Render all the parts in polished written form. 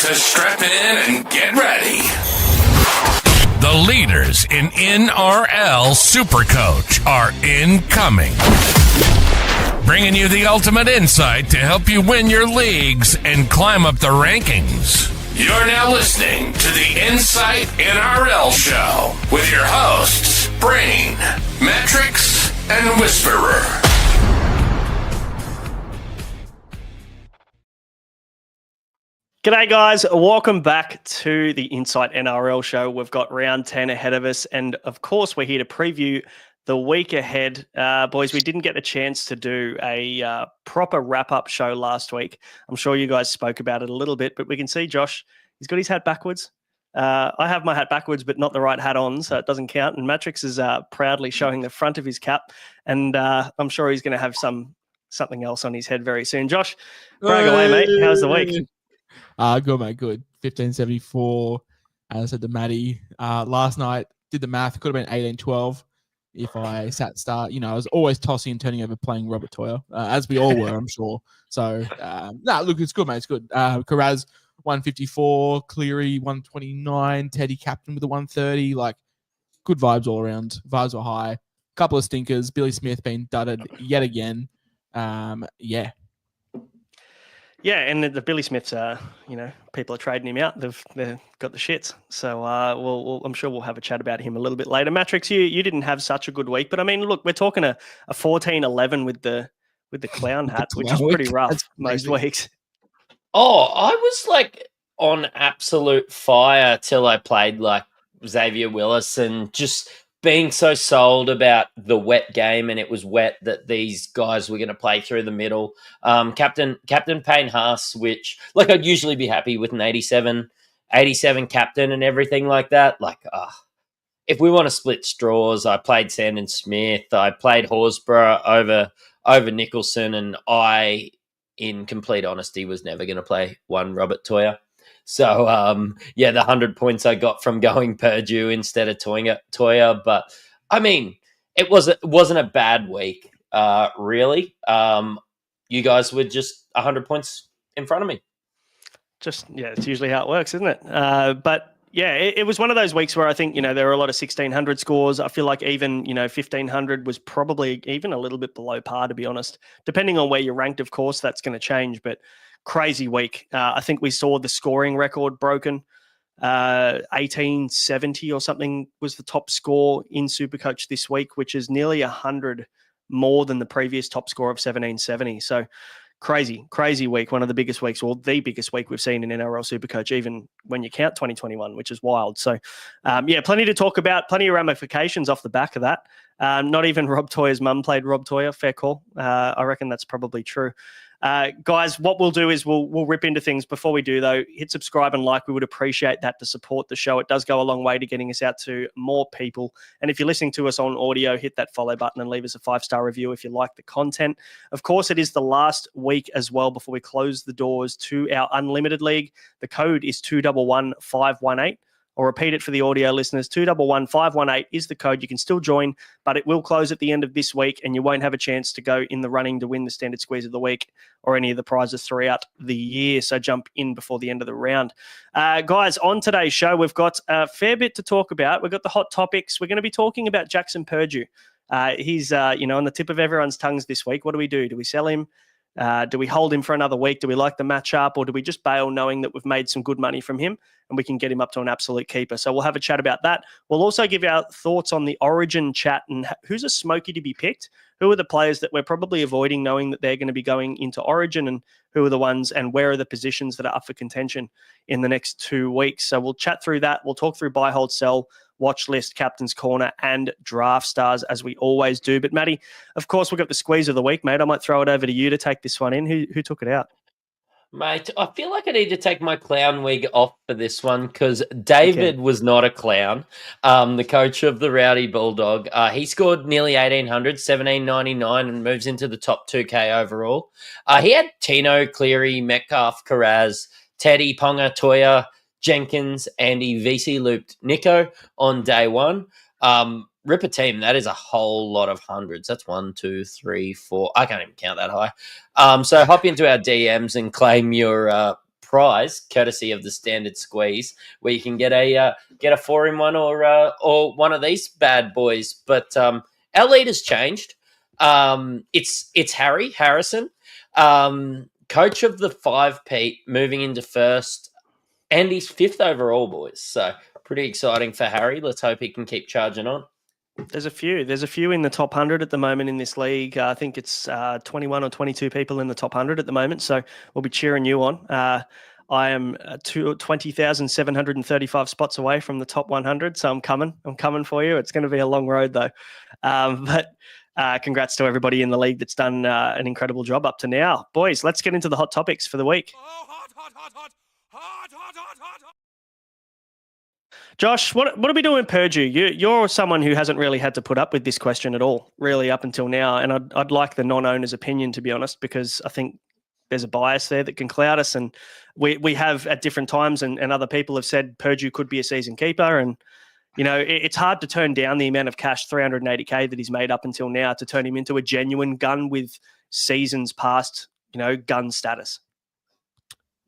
So strap in and get ready. The leaders in NRL SuperCoach are incoming. Bringing you the ultimate insight to help you win your leagues and climb up the rankings. You're now listening to the Insight NRL Show with your hosts, Brain, Mattrix, and Whisperer. G'day guys, welcome back to the Insight NRL Show. We've got round 10 ahead of us, and of course we're here to preview the week ahead. Boys, we didn't get a chance to do a proper wrap-up show last week. I'm sure you guys spoke about it a little bit, but we can see Josh, he's got his hat backwards. I have my hat backwards, but not the right hat on, so it doesn't count. And Mattrix is proudly showing the front of his cap, and I'm sure he's going to have something else on his head very soon. Josh, brag away, mate. How's the week? Good, mate. Good. 1574. As I said to Matty last night, did the math. Could have been 1812 if I sat start. You know, I was always tossing and turning over playing Robert Toyer, as we all were, I'm sure. So, look, it's good, mate. It's good. Carz, 154. Cleary, 129. Teddy, captain with a 130. Like, good vibes all around. Vibes were high. Couple of stinkers. Billy Smith being dudded yet again. Yeah. Yeah, and the Billy Smiths, people are trading him out. They've got the shits. So I'm sure we'll have a chat about him a little bit later. Matrix, you didn't have such a good week, but I mean, look, we're talking a 14-11 with the clown hat, which is pretty rough most weeks. Oh, I was like on absolute fire till I played like Xavier Willis and just being so sold about the wet game, and it was wet that these guys were going to play through the middle. Captain Payne Haas, which like I'd usually be happy with an 87 captain and everything like that. Like, if we want to split straws, I played Sandon Smith, I played Horsburgh over Nicholson, and I, in complete honesty, was never going to play one Robert Toyer. So, the 100 points I got from going Purdue instead of Toyer. But, I mean, it wasn't a bad week, really. You guys were just 100 points in front of me. It's usually how it works, isn't it? But, yeah, it was one of those weeks where I think, there were a lot of 1,600 scores. I feel like even, 1,500 was probably even a little bit below par, to be honest. Depending on where you're ranked, of course, that's going to change, but crazy week. I think we saw the scoring record broken. 1870 or something was the top score in SuperCoach this week, which is nearly 100 more than the previous top score of 1770. So crazy week. One of the biggest weeks, or the biggest week we've seen in NRL SuperCoach, even when you count 2021, which is wild. So, plenty to talk about, plenty of ramifications off the back of that. Not even Rob Toyer's mum played Rob Toyer. Fair call. I reckon that's probably true. Guys, what we'll do is we'll rip into things. Before we do, though, hit subscribe and like. We would appreciate that to support the show. It does go a long way to getting us out to more people. And if you're listening to us on audio, hit that follow button and leave us a 5-star review if you like the content. Of course, it is the last week as well before we close the doors to our Unlimited League. The code is 211518. I'll repeat it for the audio listeners. 211518 is the code. You can still join, but it will close at the end of this week, and you won't have a chance to go in the running to win the standard squeeze of the week or any of the prizes throughout the year. So jump in before the end of the round. Guys, on today's show, we've got a fair bit to talk about. We've got the hot topics. We're going to be talking about Jackson Purdue. He's on the tip of everyone's tongues this week. What do? Do we sell him? Do we hold him for another week? Do we like the matchup, or do we just bail knowing that we've made some good money from him and we can get him up to an absolute keeper? So we'll have a chat about that. We'll also give our thoughts on the Origin chat and who's a smokey to be picked. Who are the players that we're probably avoiding knowing that they're going to be going into Origin, and who are the ones and where are the positions that are up for contention in the next 2 weeks? So we'll chat through that. We'll talk through buy, hold, sell, watch list, captain's corner, and draft stars as we always do. But Matty, of course, we've got the squeeze of the week, mate. I might throw it over to you to take this one in. Who took it out? Mate, I feel like I need to take my clown wig off for this one because David was not a clown. The coach of the Rowdy Bulldog. He scored nearly 1,800, 1,799, and moves into the top 2K overall. He had Tino, Cleary, Metcalf, Carz, Teddy, Ponga, Toyer, Jenkins, Andy, VC looped Niko on day one. Rip a team, that is a whole lot of hundreds. That's 1, 2, 3, 4. I can't even count that high. So hop into our DMs and claim your prize, courtesy of the standard squeeze, where you can get a 4-in-1 or one of these bad boys. But our leader's changed. It's Harry Harrison, coach of the 5-peat, moving into first, and he's 5th overall, boys. So pretty exciting for Harry. Let's hope he can keep charging on. There's a few in the top 100 at the moment in this league. I think it's 21 or 22 people in the top 100 at the moment. So we'll be cheering you on. I am 20,735 spots away from the top 100. So I'm coming for you. It's going to be a long road though. But congrats to everybody in the league that's done an incredible job up to now. Boys, let's get into the hot topics for the week. Josh, what are we doing at Purdue? You're someone who hasn't really had to put up with this question at all, really, up until now. And I'd like the non-owner's opinion, to be honest, because I think there's a bias there that can cloud us. And we have at different times, and other people have said Purdue could be a season keeper. And, you know, it's hard to turn down the amount of cash, $380K, that he's made up until now, to turn him into a genuine gun with seasons past, you know, gun status.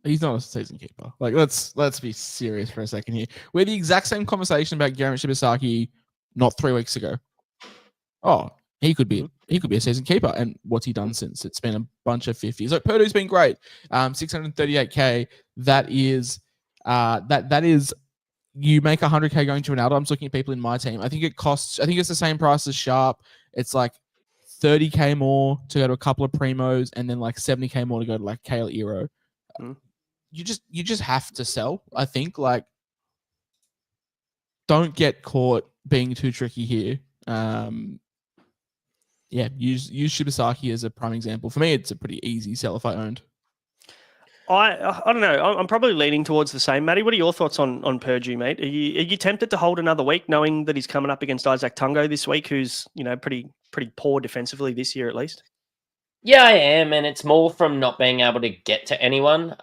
He's not a season keeper. Like, let's be serious for a second here. We had the exact same conversation about Garrett Shibasaki not 3 weeks ago. Oh, he could be a season keeper. And what's he done since? It's been a bunch of 50s. Like, Purdue's been great. 638K. That is you make 100K going to Ronaldo. I'm just looking at people in my team. I think it's the same price as Sharp. It's like 30K more to go to a couple of primos, and then like 70K more to go to like Kale Eero. You just have to sell. I think, like, don't get caught being too tricky here. Use Shibasaki as a prime example. For me, it's a pretty easy sell if I owned. I don't know. I'm probably leaning towards the same. Matty, what are your thoughts on Purdue, mate? Are you tempted to hold another week, knowing that he's coming up against Isaac Tungo this week, who's, you know, pretty poor defensively this year at least? Yeah, I am, and it's more from not being able to get to anyone.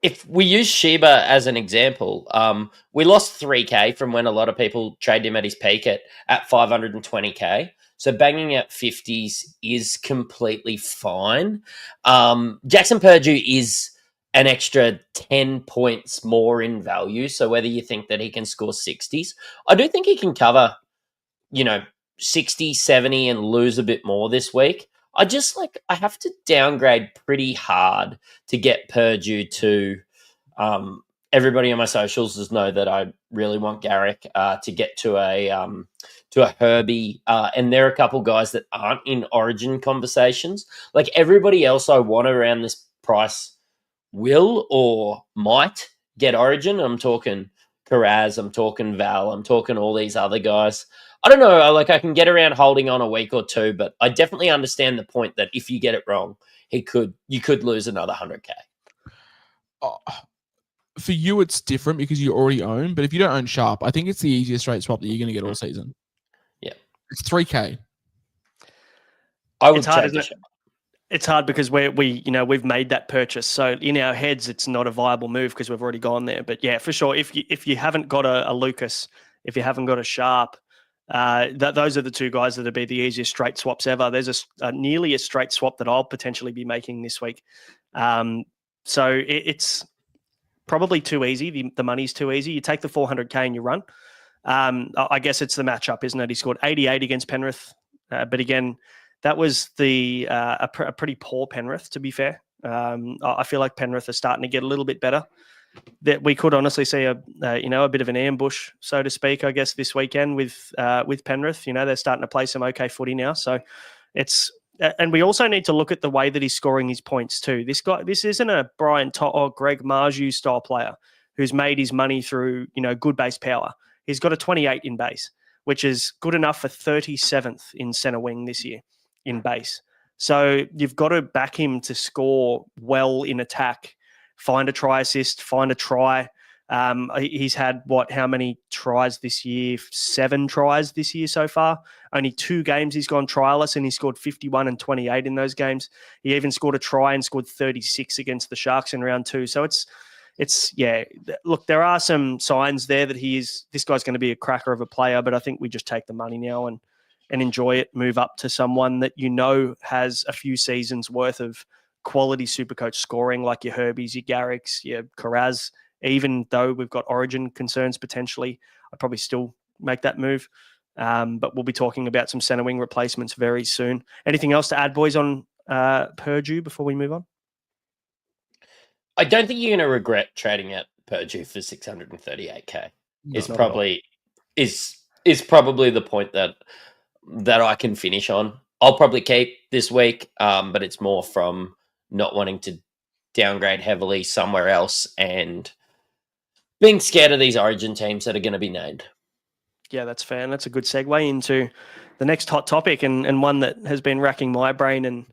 If we use Sheba as an example, we lost 3K from when a lot of people traded him at his peak at 520K. So banging out 50s is completely fine. Jackson Purdue is an extra 10 points more in value. So whether you think that he can score 60s, I do think he can cover, 60, 70 and lose a bit more this week. I have to downgrade pretty hard to get Purdue to. Everybody on my socials does know that I really want Garrick to get to a Herbie, and there are a couple guys that aren't in Origin conversations. Like, everybody else I want around this price will or might get Origin. I'm talking Carz, I'm talking Val, I'm talking all these other guys. I don't know, like, I can get around holding on a week or two, but I definitely understand the point that if you get it wrong, you could lose another 100K. For you, it's different because you already own, but if you don't own Sharp, I think it's the easiest straight swap that you're going to get all season. Yeah. It's 3K. I would change it. It's hard because we've made that purchase. So in our heads, it's not a viable move because we've already gone there. But yeah, for sure, if you haven't got a Lucas, if you haven't got a Sharp, those are the two guys that would be the easiest straight swaps ever. There's a nearly a straight swap that I'll potentially be making this week. So it's probably too easy. The money's too easy. You take the 400K and you run. I guess it's the matchup, isn't it? He scored 88 against Penrith. But again, that was a pretty poor Penrith, to be fair. I feel like Penrith are starting to get a little bit better. That we could honestly see a bit of an ambush, so to speak, I guess, this weekend with Penrith. They're starting to play some okay footy now. So and we also need to look at the way that he's scoring his points too. This isn't a Brian or Greg Marju style player who's made his money through, good base power. He's got a 28 in base, which is good enough for 37th in centre wing this year in base. So you've got to back him to score well in attack, find a try assist, find a try. He's had how many tries this year? 7 tries this year so far. Only 2 games he's gone trialless, and he scored 51 and 28 in those games. He even scored a try and scored 36 against the Sharks in round 2. So look, there are some signs there that this guy's going to be a cracker of a player, but I think we just take the money now and enjoy it, move up to someone that has a few seasons worth of quality Supercoach scoring like your Herbies, your Garricks, your Carz. Even though we've got Origin concerns potentially, I'd probably still make that move. But we'll be talking about some centre wing replacements very soon. Anything else to add, boys, on Purdue before we move on? I don't think you're going to regret trading out Purdue for 638k. No, Is probably the point that I can finish on. I'll probably keep this week, but it's more from not wanting to downgrade heavily somewhere else and being scared of these Origin teams that are going to be named. Yeah, that's fair. And that's a good segue into the next hot topic, and one that has been racking my brain and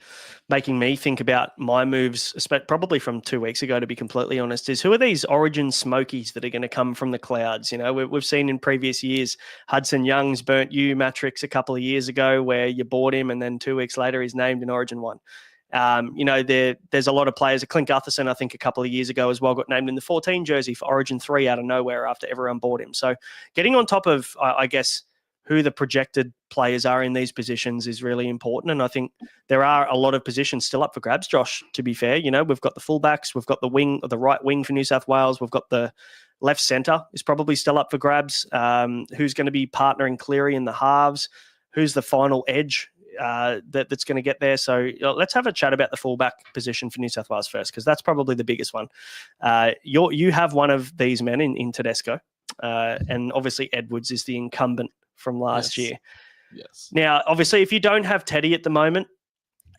making me think about my moves, probably from 2 weeks ago, to be completely honest, is who are these Origin smokies that are going to come from the clouds? You know, we've seen in previous years, Hudson Young's burnt you Mattrix a couple of years ago where you bought him and then 2 weeks later he's named in Origin 1. You know, there's a lot of players. Clint Gutherson, I think a couple of years ago as well, got named in the 14 jersey for Origin 3 out of nowhere after everyone bought him. So getting on top of, I guess, who the projected players are in these positions is really important. And I think there are a lot of positions still up for grabs, Josh, to be fair. You know, we've got the fullbacks, we've got the right wing for New South Wales, we've got the left centre is probably still up for grabs. Who's going to be partnering Cleary in the halves? Who's the final edge that's going to get there? So let's have a chat about the fullback position for New South Wales first, because that's probably the biggest one. You have one of these men in Tedesco, and obviously Edwards is the incumbent from last year. Yes. Now, obviously, if you don't have Teddy at the moment,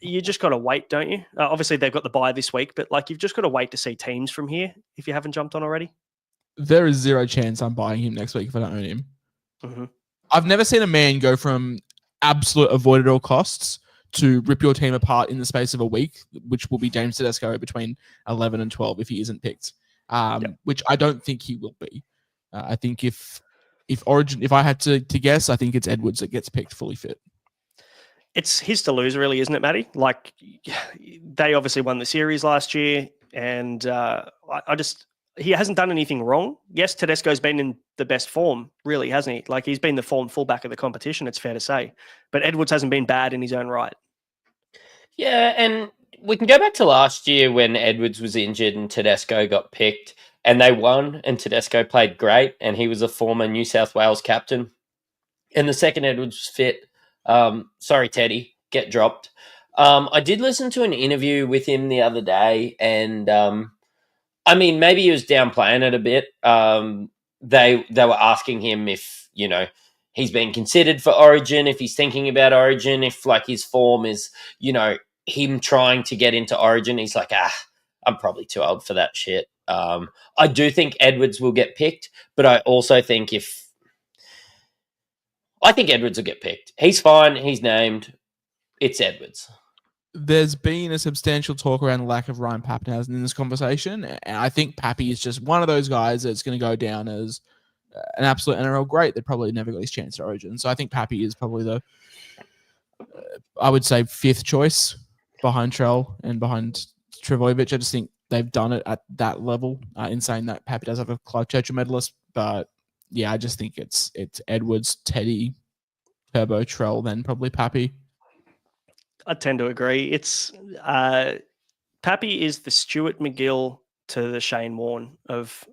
you just got to wait, don't you? Obviously, they've got the bye this week, but you've just got to wait to see teams from here if you haven't jumped on already. There is zero chance I'm buying him next week if I don't own him. Mm-hmm. I've never seen a man go from absolute avoid at all costs to rip your team apart in the space of a week, which will be James Tedesco between 11 and 12 if he isn't picked, which I don't think he will be. I think if I had to guess, I think it's Edwards that gets picked fully fit. It's his to lose, really, isn't it, Matty? They obviously won the series last year, and he hasn't done anything wrong. Yes, Tedesco's been in the best form, really, hasn't he? He's been the form fullback of the competition, it's fair to say. But Edwards hasn't been bad in his own right. Yeah, and we can go back to last year when Edwards was injured and Tedesco got picked. And they won, and Tedesco played great, and he was a former New South Wales captain. And the second Edwards was fit. Sorry, Teddy, get dropped. I did listen to an interview with him the other day, and I mean, maybe he was downplaying it a bit. They were asking him if, you know, he's been considered for Origin, if he's thinking about Origin, if his form is, you know, him trying to get into Origin. He's like, I'm probably too old for that shit. I do think Edwards will get picked, but I also think I think Edwards will get picked. He's fine. He's named. It's Edwards. There's been a substantial talk around the lack of Ryan Papenhuyzen in this conversation, and I think Pappy is just one of those guys that's going to go down as an absolute NRL great that probably never got his chance at Origin. So I think Pappy is probably the, I would say, fifth choice behind Trell and behind Trebojevic. I just think they've done it at that level. In saying that, Pappy does have a Clive Churchill medalist, but yeah, I just think it's Edwards, Teddy, Turbo, Trell, then probably Pappy. I tend to agree. It's Pappy is the Stuart McGill to the Shane Warne of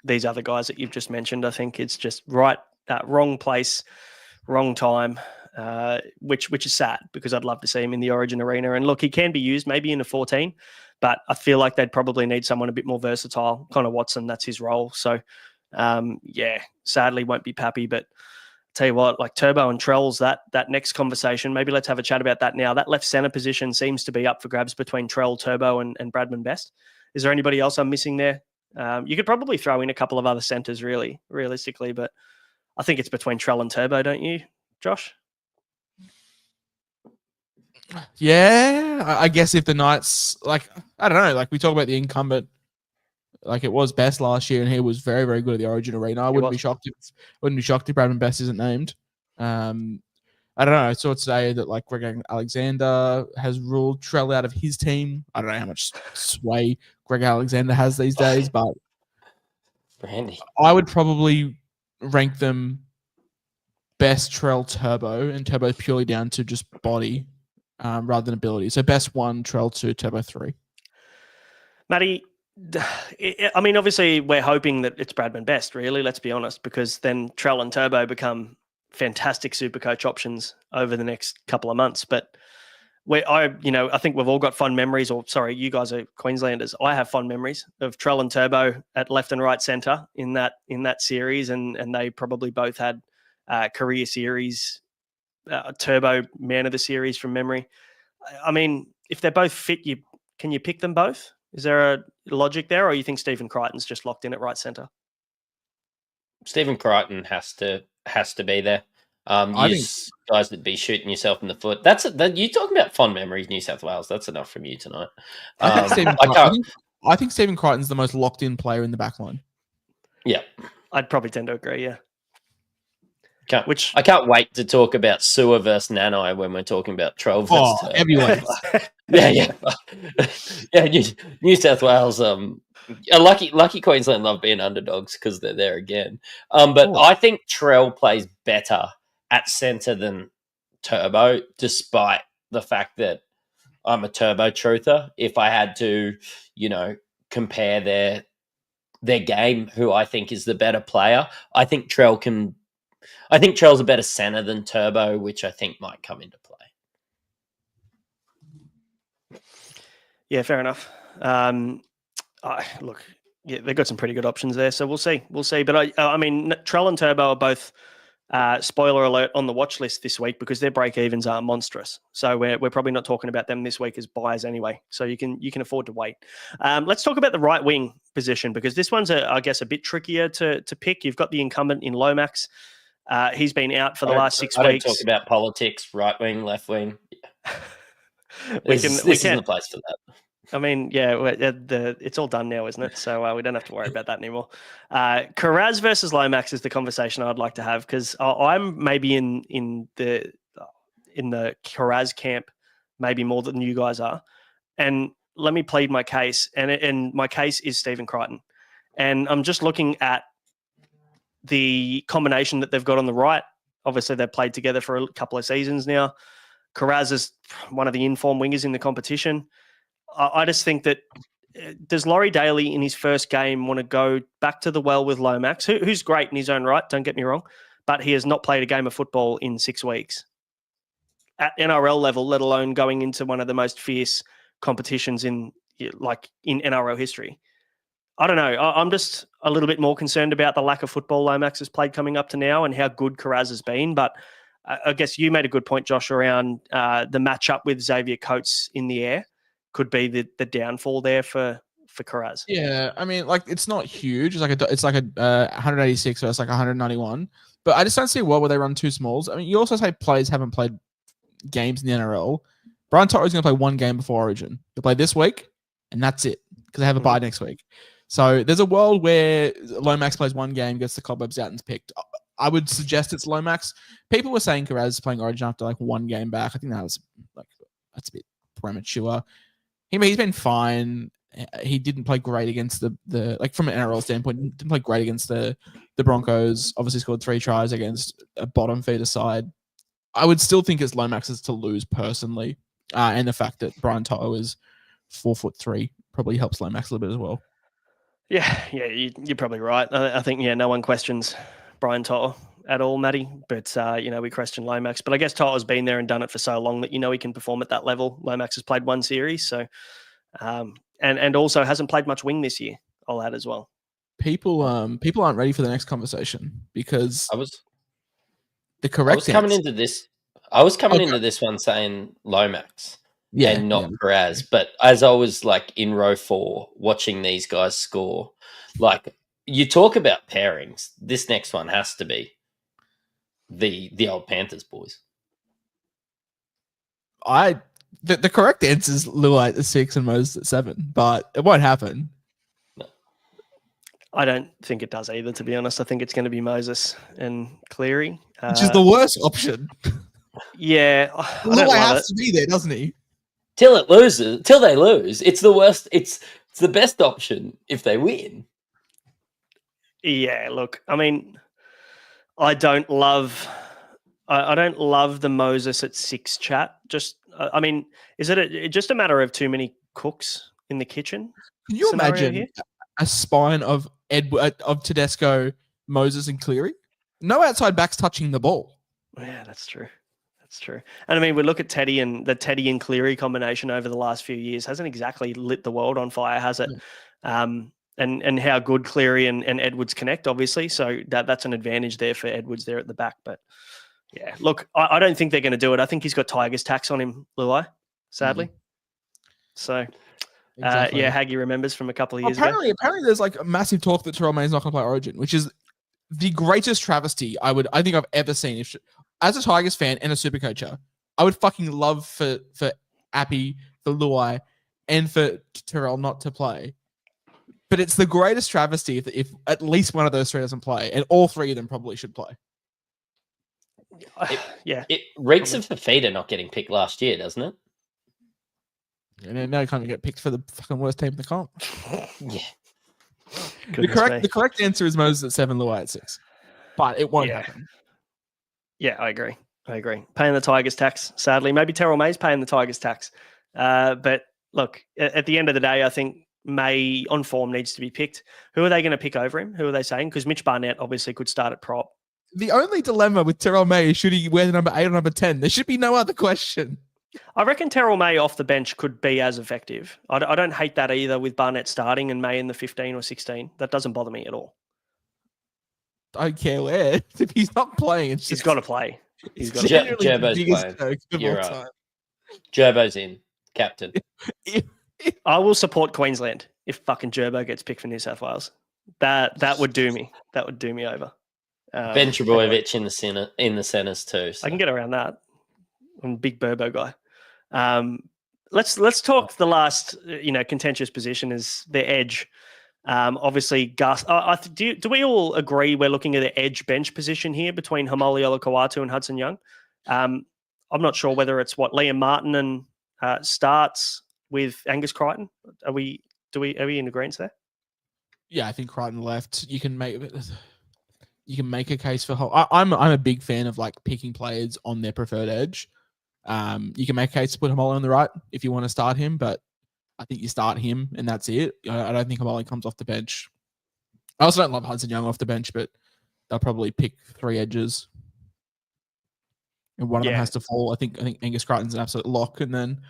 these other guys that you've just mentioned. I think it's just wrong place, wrong time, which is sad because I'd love to see him in the Origin arena. And look, he can be used maybe in a 14, but I feel like they'd probably need someone a bit more versatile. Connor Watson, that's his role. So, sadly won't be Pappy, but tell you what, Turbo and Trell's that next conversation. Maybe let's have a chat about that now. That left center position seems to be up for grabs between Trell, Turbo, and Bradman Best. Is there anybody else I'm missing there? You could probably throw in a couple of other centers, realistically, but I think it's between Trell and Turbo, don't you, Josh? Yeah, I guess if the Knights, I don't know, we talk about the incumbent, it was Best last year, and he was very, very good at the Origin arena. I wouldn't be shocked if Bradman Best isn't named. I don't know. I saw today that Greg Alexander has ruled Trell out of his team. I don't know how much sway Greg Alexander has these days, but Brandy, I would probably rank them Best, Trell, Turbo, and Turbo purely down to just body. rather than ability. So best 1, Trell 2, Turbo 3. Matty, I mean, obviously we're hoping that it's Bradman best, really, let's be honest, because then Trell and Turbo become fantastic SuperCoach options over the next couple of months. But I think we've all got fond memories, or sorry, you guys are Queenslanders. I have fond memories of Trell and Turbo at left and right centre in that series, and they probably both had career series, Turbo man of the series from memory. I mean, if they're both fit, can you pick them both? Is there a logic there, or you think Stephen Crichton's just locked in at right centre? Stephen Crichton has to be there. I You guys would be shooting yourself in the foot. You talking about fond memories, New South Wales. That's enough from you tonight. I think Stephen Crichton's the most locked in player in the back line. Yeah, I'd probably tend to agree. Yeah. I can't wait to talk about Sewer versus Nanai when we're talking about Trell versus Turbo. Heavyweights. Yeah. New South Wales. Lucky Queensland love being underdogs because they're there again. But I think Trell plays better at centre than Turbo, despite the fact that I'm a Turbo truther. If I had to, compare their game, who I think is the better player, I think Trell's a better centre than Turbo, which I think might come into play. Yeah, fair enough. Look, yeah, they've got some pretty good options there, so we'll see. But I mean, Trell and Turbo are both, spoiler alert, on the watch list this week because their break evens are monstrous. So we're probably not talking about them this week as buyers anyway. So you can afford to wait. Let's talk about the right wing position because this one's I guess a bit trickier to pick. You've got the incumbent in Lomax. He's been out for the last 6 weeks. I don't talk about politics, right wing, left wing. This isn't the place for that. I mean, yeah, it's all done now, isn't it? So we don't have to worry about that anymore. Carz versus Lomax is the conversation I'd like to have because I'm maybe in the Carz camp, maybe more than you guys are. And let me plead my case, and my case is Stephen Crichton. And I'm just looking at the combination that they've got on the right. Obviously, they've played together for a couple of seasons now. Carz is one of the informed wingers in the competition. I just think that does Laurie Daly in his first game want to go back to the well with Lomax, who's great in his own right, don't get me wrong, but he has not played a game of football in 6 weeks at NRL level, let alone going into one of the most fierce competitions in NRL history. I don't know. I'm just a little bit more concerned about the lack of football Lomax has played coming up to now and how good Carz has been. But I guess you made a good point, Josh, around the matchup with Xavier Coates in the air could be the downfall there for Carz. Yeah, I mean, it's not huge. It's like a 186 versus 191. But I just don't see a world where they run two smalls. I mean, you also say players haven't played games in the NRL. Brian Totter's going to play one game before Origin. He'll play this week, and that's it because they have a bye next week. So there's a world where Lomax plays one game, gets the cobwebs out, and's picked. I would suggest it's Lomax. People were saying Carz is playing Origin after one game back. I think that's a bit premature. He's been fine. He didn't play great against the from an NRL standpoint, didn't play great against the Broncos. Obviously scored 3 tries against a bottom feeder side. I would still think it's Lomax's to lose personally. And the fact that Brian Toto is 4'3" probably helps Lomax a little bit as well. Yeah, you're probably right. I think, no one questions Brian Toto at all, Matty. But, we question Lomax. But I guess Toto's been there and done it for so long that he can perform at that level. Lomax has played one series, so and also hasn't played much wing this year, I'll add as well. People aren't ready for the next conversation because I was coming into this one saying Lomax. And not Carz. But as I was in row 4 watching these guys score, you talk about pairings, this next one has to be the old Panthers boys. The correct answer is Luai at 6 and Moses at 7, but it won't happen. No. I don't think it does either, to be honest. I think it's going to be Moses and Cleary. Which is the worst option. Yeah. Luai has to be there, doesn't he? Till they lose. It's the worst. It's the best option if they win. Yeah, look, I mean, I don't love I don't love the Moses at 6 chat. Just, I mean, is it just a matter of too many cooks in the kitchen? Can you scenario imagine here? a spine of Tedesco, Moses, and Cleary? No outside backs touching the ball. Yeah, that's true. That's true. And I mean, we look at Teddy and the Teddy and Cleary combination over the last few years hasn't exactly lit the world on fire, has it? And how good Cleary and Edwards connect, obviously. So that's an advantage there for Edwards there at the back. But yeah, look, I don't think they're going to do it. I think he's got Tigers tax on him, Luai, sadly. So Exactly. yeah, Haggy remembers from a couple of years ago. Apparently, there's like a massive talk that Terrell May is not going to play Origin, which is the greatest travesty I think I've ever seen. As a Tigers fan and a Supercoacher, I would fucking love for Appy, for Luai, and for Terrell not to play. But it's the greatest travesty if at least one of those three doesn't play, and all three of them probably should play. It reeks of Fafita not getting picked last year, doesn't it? And now you can't get picked for the fucking worst team in the comp. Yeah. The correct answer is Moses at 7, Luai at 6. But it won't happen. Yeah, I agree. Paying the Tigers tax, sadly. Maybe Terrell May's paying the Tigers tax. But look, at the end of the day, I think May on form needs to be picked. Who are they going to pick over him? Who are they saying? Because Mitch Barnett obviously could start at prop. The only dilemma with Terrell May is should he wear the number 8 or number 10? There should be no other question. I reckon Terrell May off the bench could be as effective. I don't hate that either with Barnett starting and May in the 15 or 16. That doesn't bother me at all. I don't care where. If he's not playing, he's got to play. He's got to play. Gerbo's playing. You're right. Gerbo's in. Captain. I will support Queensland if fucking Gerbo gets picked for New South Wales. That would do me. That would do me over. Ben Trebojevic in the centers too. So. I can get around that. I'm a big Burbo guy. Let's talk the last contentious position is the edge. Obviously, Gus. Do we all agree we're looking at the edge bench position here between Hamoli Olakau'atu and Hudson Young? I'm not sure whether it's Liam Martin and starts with Angus Crichton. Are we in agreement there? Yeah, I think Crichton left. You can make a case for. I'm a big fan of like picking players on their preferred edge. You can make a case to put Hamoli on the right if you want to start him, but I think you start him and that's it. I don't think Hamoli comes off the bench. I also don't love Hudson Young off the bench, but they'll probably pick 3 edges. And one of them has to fall. I think Angus Crichton's an absolute lock, and then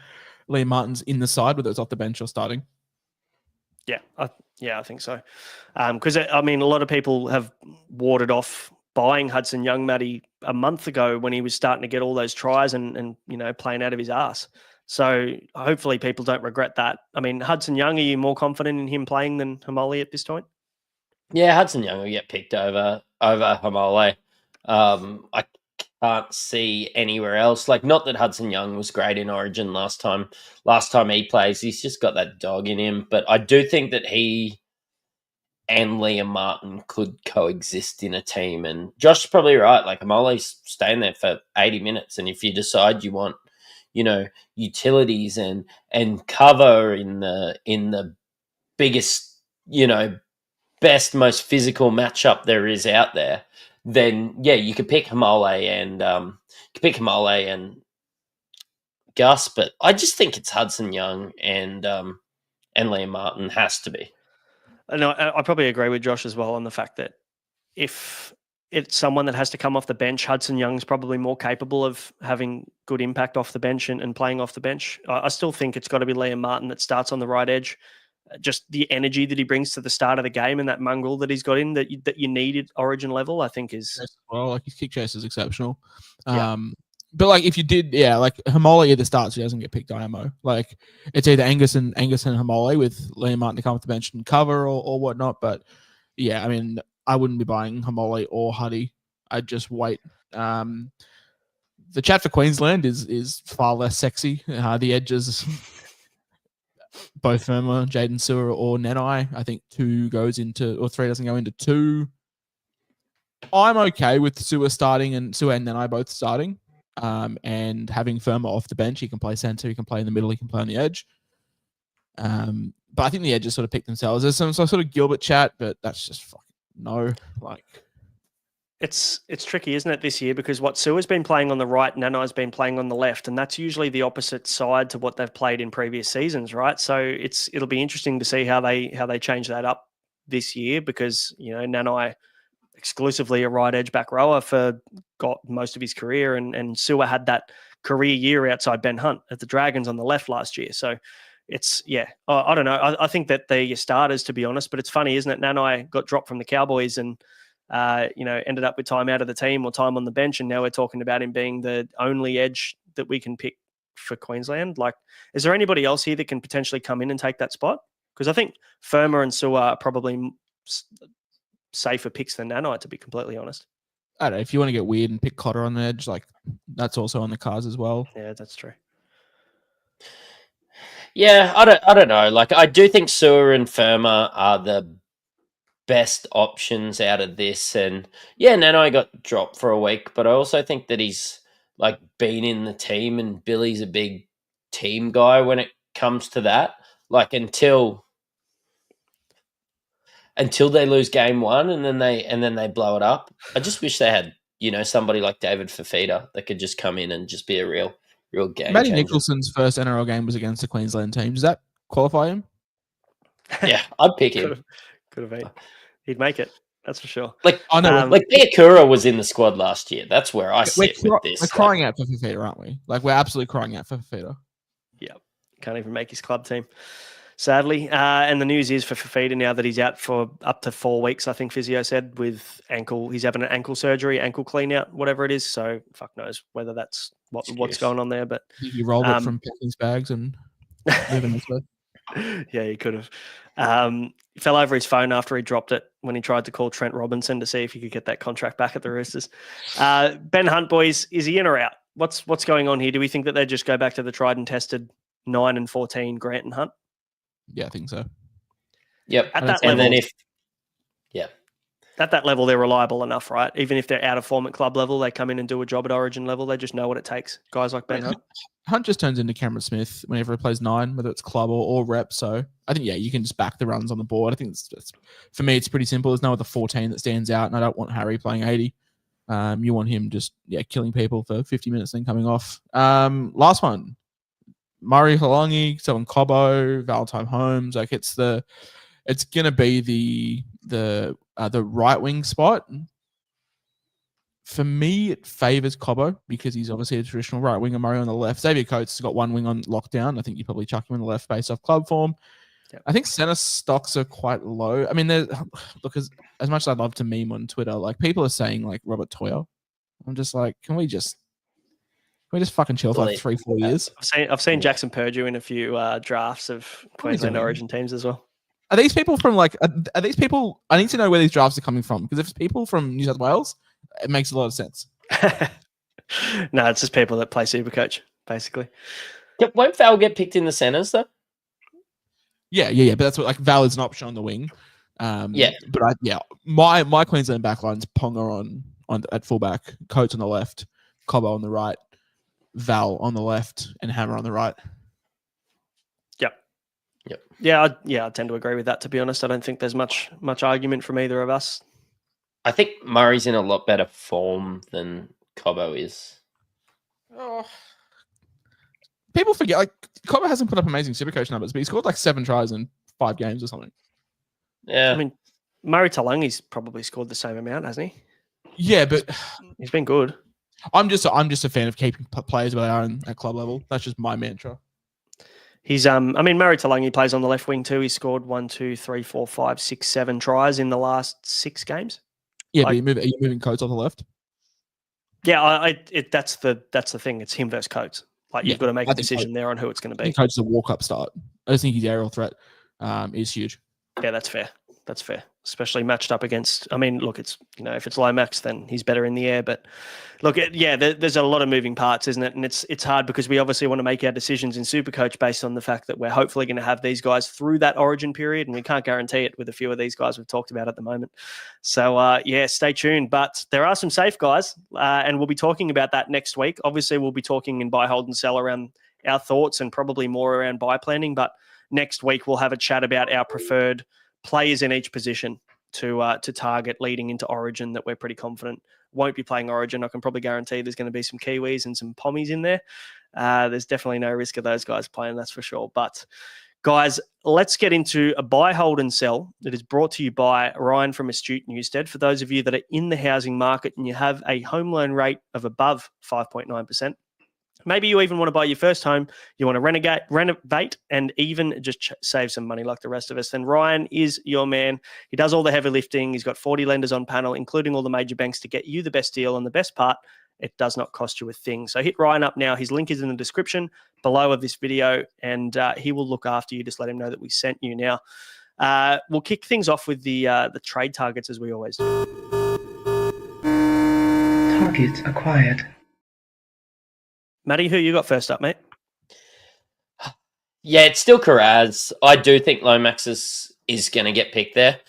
Liam Martin's in the side, whether it's off the bench or starting. Yeah, I think so. Because a lot of people have warded off buying Hudson Young, Matty, a month ago when he was starting to get all those tries and playing out of his ass. So hopefully people don't regret that. I mean, Hudson Young, are you more confident in him playing than Hamoli at this point? Yeah, Hudson Young will get picked over Hamoli. I can't see anywhere else. Like, not that Hudson Young was great in Origin last time he plays. He's just got that dog in him. But I do think that he and Liam Martin could coexist in a team. And Josh's probably right. Like, Hamoli's staying there for 80 minutes. And if you decide you want, utilities and cover in the biggest, best, most physical matchup there is out there, then yeah, you could pick Hamoli and Gus, but I just think it's Hudson Young and Liam Martin has to be. No, I probably agree with Josh as well on the fact that if it's someone that has to come off the bench, Hudson Young's probably more capable of having good impact off the bench and playing off the bench. I still think it's got to be Liam Martin that starts on the right edge. Just the energy that he brings to the start of the game and that mongrel that he's got in that you need at Origin level, I think is... Well, like his kick chase is exceptional. Yeah. But like if you did, like Hamoli either starts, he doesn't get picked IMO. Like it's either Angus and Hamoli with Liam Martin to come off the bench and cover or whatnot. But yeah, I mean, I wouldn't be buying Hamoli or Huddy. I'd just wait. The chat for Queensland is far less sexy. The edges, both Firma, Jaden Sewer or Nenai. I think 2 goes into, or 3 doesn't go into 2. I'm okay with Sewer starting and Nenai both starting. And having Firma off the bench, he can play center, he can play in the middle, he can play on the edge. But I think the edges sort of pick themselves. There's some sort of Gilbert chat, but that's just fucking no. Like, It's tricky, isn't it, this year? Because what Sua's been playing on the right, Nanai's been playing on the left, and that's usually the opposite side to what they've played in previous seasons, right? So it'll be interesting to see how they change that up this year, because Nanai exclusively a right edge back rower for got most of his career, and Sua had that career year outside Ben Hunt at the Dragons on the left last year. So I don't know. I think that they're your starters, to be honest. But it's funny, isn't it? Nanai got dropped from the Cowboys and ended up with time out of the team or time on the bench, and now we're talking about him being the only edge that we can pick for Queensland. Like, is there anybody else here that can potentially come in and take that spot? Because I think Firma and Sua are probably safer picks than Nanai, to be completely honest. I don't know, if you want to get weird and pick Cotter on the edge, like that's also on the cards as well. Yeah, that's true. Yeah, I don't know. Like, I do think Sua and Firma are the best options out of this, and Nanai got dropped for a week, but I also think that he's like been in the team, and Billy's a big team guy when it comes to that. Like, until they lose game one and then they blow it up. I just wish they had somebody like David Fafita that could just come in and just be a real game Matty changer. Nicholson's first NRL game was against the Queensland team. Does that qualify him? Yeah, I'd pick him. Could have been. He'd make it. That's for sure. Like, I know. like Biakura was in the squad last year. That's where I sit with this. We're crying out for Fafita, aren't we? Like, we're absolutely crying out for Fafita. Yeah, can't even make his club team, sadly. And the news is for Fafita now that he's out for up to 4 weeks, I think physio said, with ankle. He's having an ankle surgery, ankle clean out, whatever it is. So fuck knows whether that's what's going on there. But he rolled it from packing his bags and moving this way. Yeah, he could have. He fell over his phone after he dropped it when he tried to call Trent Robinson to see if he could get that contract back at the Roosters. Ben Hunt, boys, is he in or out? What's going on here? Do we think that they just go back to the tried and tested 9 and 14 Grant and Hunt? Yeah, I think so. Yep. At that level, at that level, they're reliable enough, right? Even if they're out of form at club level, they come in and do a job at Origin level. They just know what it takes. Guys like Ben Hunt. Hunt just turns into Cameron Smith whenever he plays 9, whether it's club or rep. So I think, you can just back the runs on the board. I think it's for me, it's pretty simple. There's no other 14 that stands out, and I don't want Harry playing 80. You want him just killing people for 50 minutes and coming off. Last one, Murray Talangi, someone Cobbo, Valentine Holmes. Like, it's gonna be the right wing spot. For me, it favours Cobbo because he's obviously a traditional right winger. Murray on the left. Xavier Coates has got one wing on lockdown. I think you probably chuck him on the left based off club form. Yep. I think centre stocks are quite low. I mean, look, as much as I'd love to meme on Twitter, like, people are saying like Robert Toyer. I'm just like, can we just fucking chill for like 3-4 years? I've seen Jackson Purdue in a few drafts of Queensland Origin teams as well. Are these people from are these people? I need to know where these drafts are coming from, because if it's people from New South Wales, it makes a lot of sense. No, it's just people that play Supercoach, basically. Won't Val get picked in the centres though? Yeah. But that's what, like, Val is an option on the wing. But my Queensland backline's Ponga on at fullback, Coates on the left, Cobbo on the right, Val on the left, and Hammer on the right. Yep. I tend to agree with that, to be honest. I don't think there's much argument from either of us. I think Murray's in a lot better form than Cobbo is. Oh. People forget, like, Cobbo hasn't put up amazing Supercoach numbers, but he scored like 7 tries in 5 games or something. Yeah. I mean, Murray Talangi's probably scored the same amount, hasn't he? Yeah, but he's been good. I'm just a fan of keeping players where they are at club level. That's just my mantra. He's Murray Talangi plays on the left wing too. He scored 1, 2, 3, 4, 5, 6, 7 tries in the last 6 games. Yeah, but are you moving Coates on the left? Yeah, that's the thing. It's him versus Coates. Like, you've got to make a decision there on who it's going to be. Coates is a walk-up start. I just think his aerial threat is huge. Yeah, that's fair. That's fair. Especially matched up against, I mean, look, it's, if it's Lomax, then he's better in the air. But look, there's a lot of moving parts, isn't it? And it's hard because we obviously want to make our decisions in Supercoach based on the fact that we're hopefully going to have these guys through that Origin period, and we can't guarantee it with a few of these guys we've talked about at the moment. So, stay tuned. But there are some safe guys, and we'll be talking about that next week. Obviously, we'll be talking in buy, hold, and sell around our thoughts and probably more around buy planning. But next week, we'll have a chat about our preferred players in each position. to target leading into Origin that we're pretty confident won't be playing Origin. I can probably guarantee there's going to be some Kiwis and some Pommies in there. There's definitely no risk of those guys playing, that's for sure. But guys, let's get into a buy, hold, and sell that is brought to you by Ryan from Astute Newstead. For those of you that are in the housing market and you have a home loan rate of above 5.9%, maybe you even want to buy your first home, you want to renovate, and even just save some money like the rest of us, then Ryan is your man. He does all the heavy lifting. He's got 40 lenders on panel, including all the major banks, to get you the best deal. And the best part, it does not cost you a thing. So hit Ryan up now. His link is in the description below of this video, and he will look after you. Just let him know that we sent you. Now, we'll kick things off with the trade targets, as we always do. Target acquired. Matty, who you got first up, mate? Yeah, it's still Carz. I do think Lomax is going to get picked there.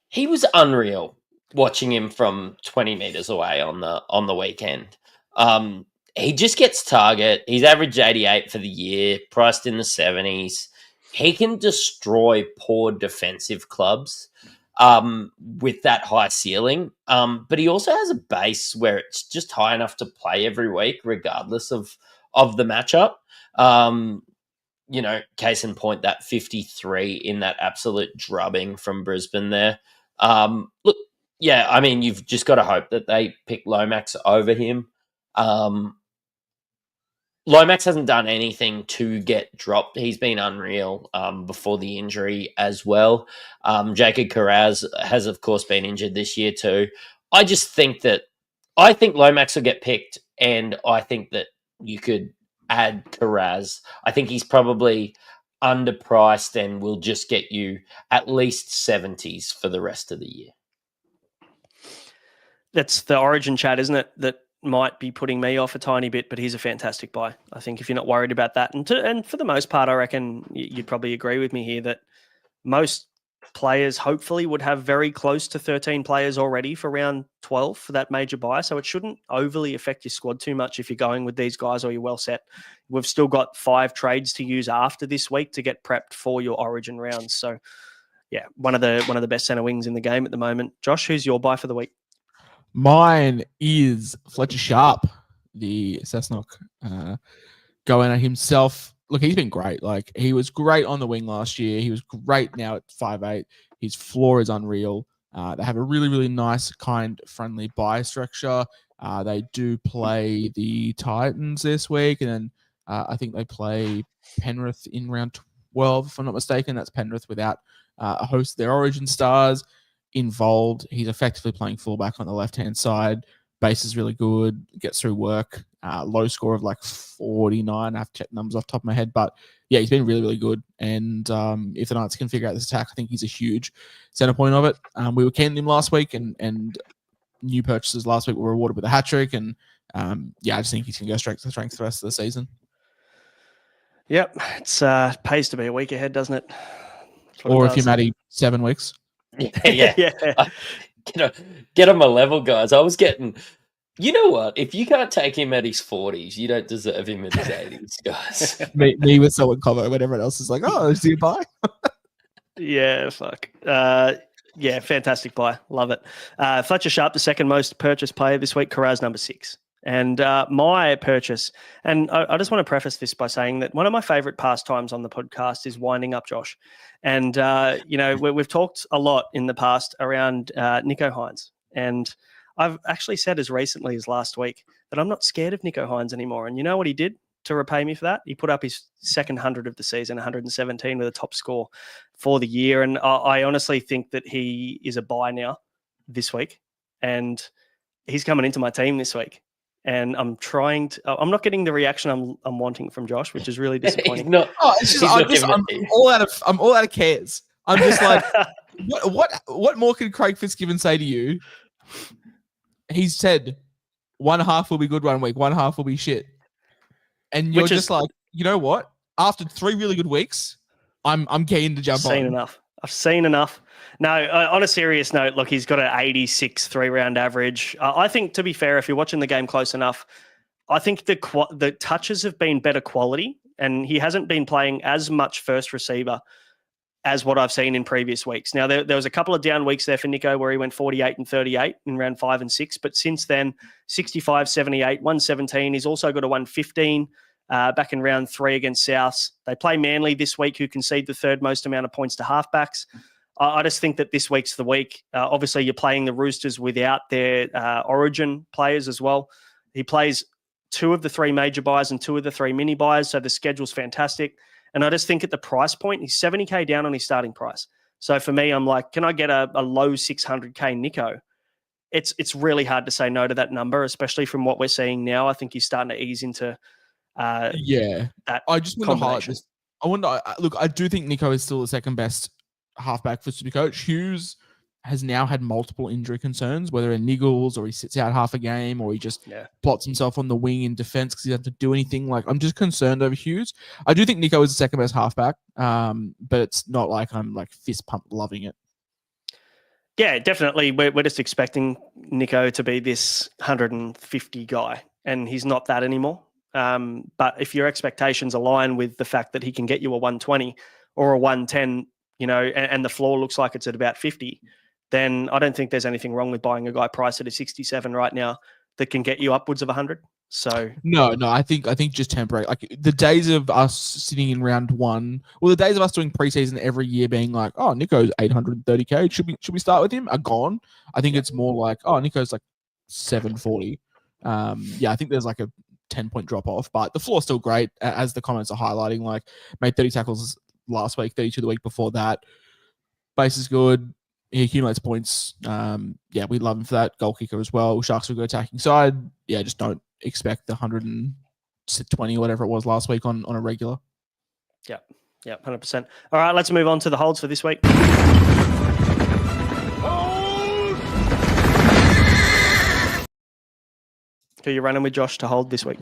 He was unreal watching him from 20 meters away on the weekend. He just gets target. He's averaged 88 for the year, priced in the 70s. He can destroy poor defensive clubs with that high ceiling. But he also has a base where it's just high enough to play every week, regardless of the matchup. Case in point, that 53 in that absolute drubbing from Brisbane there. You've just got to hope that they pick Lomax over him. Lomax hasn't done anything to get dropped. He's been unreal before the injury as well. Jacob Carz has, of course, been injured this year too. I think Lomax will get picked, and I think that you could add Carz. I think he's probably underpriced and will just get you at least 70s for the rest of the year. That's the Origin chat, isn't it? That might be putting me off a tiny bit, but he's a fantastic buy. I think if you're not worried about that, and for the most part, I reckon you'd probably agree with me here that most players hopefully would have very close to 13 players already for round 12 for that major buy. So it shouldn't overly affect your squad too much if you're going with these guys or you're well set. We've still got 5 trades to use after this week to get prepped for your Origin rounds. So yeah, one of the best center wings in the game at the moment. Josh, who's your buy for the week? Mine is Fletcher Sharp, the Cessnock going at himself. Look, he's been great. Like, he was great on the wing last year. He was great now at 5'8". His floor is unreal. They have a really, really nice, kind, friendly buy structure. They do play the Titans this week, and then I think they play Penrith in round 12, if I'm not mistaken. That's Penrith without a host of their Origin stars involved. He's effectively playing fullback on the left-hand side. Base is really good, gets through work. Low score of like 49. I have to check numbers off the top of my head. But yeah, he's been really, really good. And if the Knights can figure out this attack, I think he's a huge center point of it. We were keen on him last week, and new purchases last week were rewarded with a hat-trick. And I just think he's going to go straight to strength the rest of the season. Yep. It's pays to be a week ahead, doesn't it? Or if you're Matty, 7 weeks. Yeah. Get him a level, guys. I was getting... You know what? If you can't take him at his 40s, you don't deserve him at his 80s, guys. me with someone cover when everyone else is like, oh, is he a buy? Yeah, fuck. Fantastic buy. Love it. Fletcher Sharp, the second most purchased player this week. Carz, number 6. And my purchase, and I just want to preface this by saying that one of my favorite pastimes on the podcast is winding up Josh. And, we've talked a lot in the past around Nicho Hynes. And I've actually said as recently as last week that I'm not scared of Nicho Hynes anymore. And you know what he did to repay me for that? He put up his second 100 of the season, 117 with a top score for the year. And I honestly think that he is a buy now this week. And he's coming into my team this week. And I'm not getting the reaction I'm wanting from Josh, which is really disappointing. I'm all out of cares. I'm just like, what more can Craig Fitzgibbon say to you? He's said one half will be good one week, one half will be shit. And you're just like, you know what? After 3 really good weeks, I'm keen to jump on. I've seen enough. No, on a serious note, look, he's got an 86 3-round average. I think, to be fair, if you're watching the game close enough, I think the touches have been better quality, and he hasn't been playing as much first receiver as what I've seen in previous weeks. Now, there was a couple of down weeks there for Niko where he went 48 and 38 in round 5 and 6. But since then, 65, 78, 117. He's also got a 115 back in round 3 against Souths. They play Manly this week, who concede the third most amount of points to halfbacks. I just think that this week's the week. Obviously, you're playing the Roosters without their origin players as well. He plays 2 of the 3 major buys and 2 of the 3 mini buys, so the schedule's fantastic. And I just think at the price point, he's 70K down on his starting price. So for me, I'm like, can I get a low 600K Niko? It's really hard to say no to that number, especially from what we're seeing now. I think he's starting to ease into that. I just want to highlight this. Look, I do think Niko is still the second best halfback for SuperCoach. Hughes has now had multiple injury concerns, whether it niggles or he sits out half a game or he just plots himself on the wing in defense because he doesn't have to do anything. Like, I'm just concerned over Hughes. I do think Niko is the second best halfback, but it's not like I'm like fist pump loving it. Yeah, definitely. We're just expecting Niko to be this 150 guy, and he's not that anymore. But if your expectations align with the fact that he can get you a 120 or a 110, and the floor looks like it's at about 50, then I don't think there's anything wrong with buying a guy priced at a 67 right now that can get you upwards of 100. So no, I think just temporary. Like the days of us sitting in round 1, the days of us doing preseason every year being like, oh, Niko's 830K, should we start with him? Are gone. I think it's more like, oh, Niko's like 740. I think there's like a 10-point drop off, but the floor's still great, as the comments are highlighting. Like, made 30 tackles last week, 32 the week before that. Base is good. He accumulates points. We love him for that. Goal kicker as well. Sharks will go attacking side. Yeah, just don't expect the 120 or whatever it was last week on a regular. Yeah, 100%. All right, let's move on to the holds for this week. Who are you running with, Josh, to hold this week?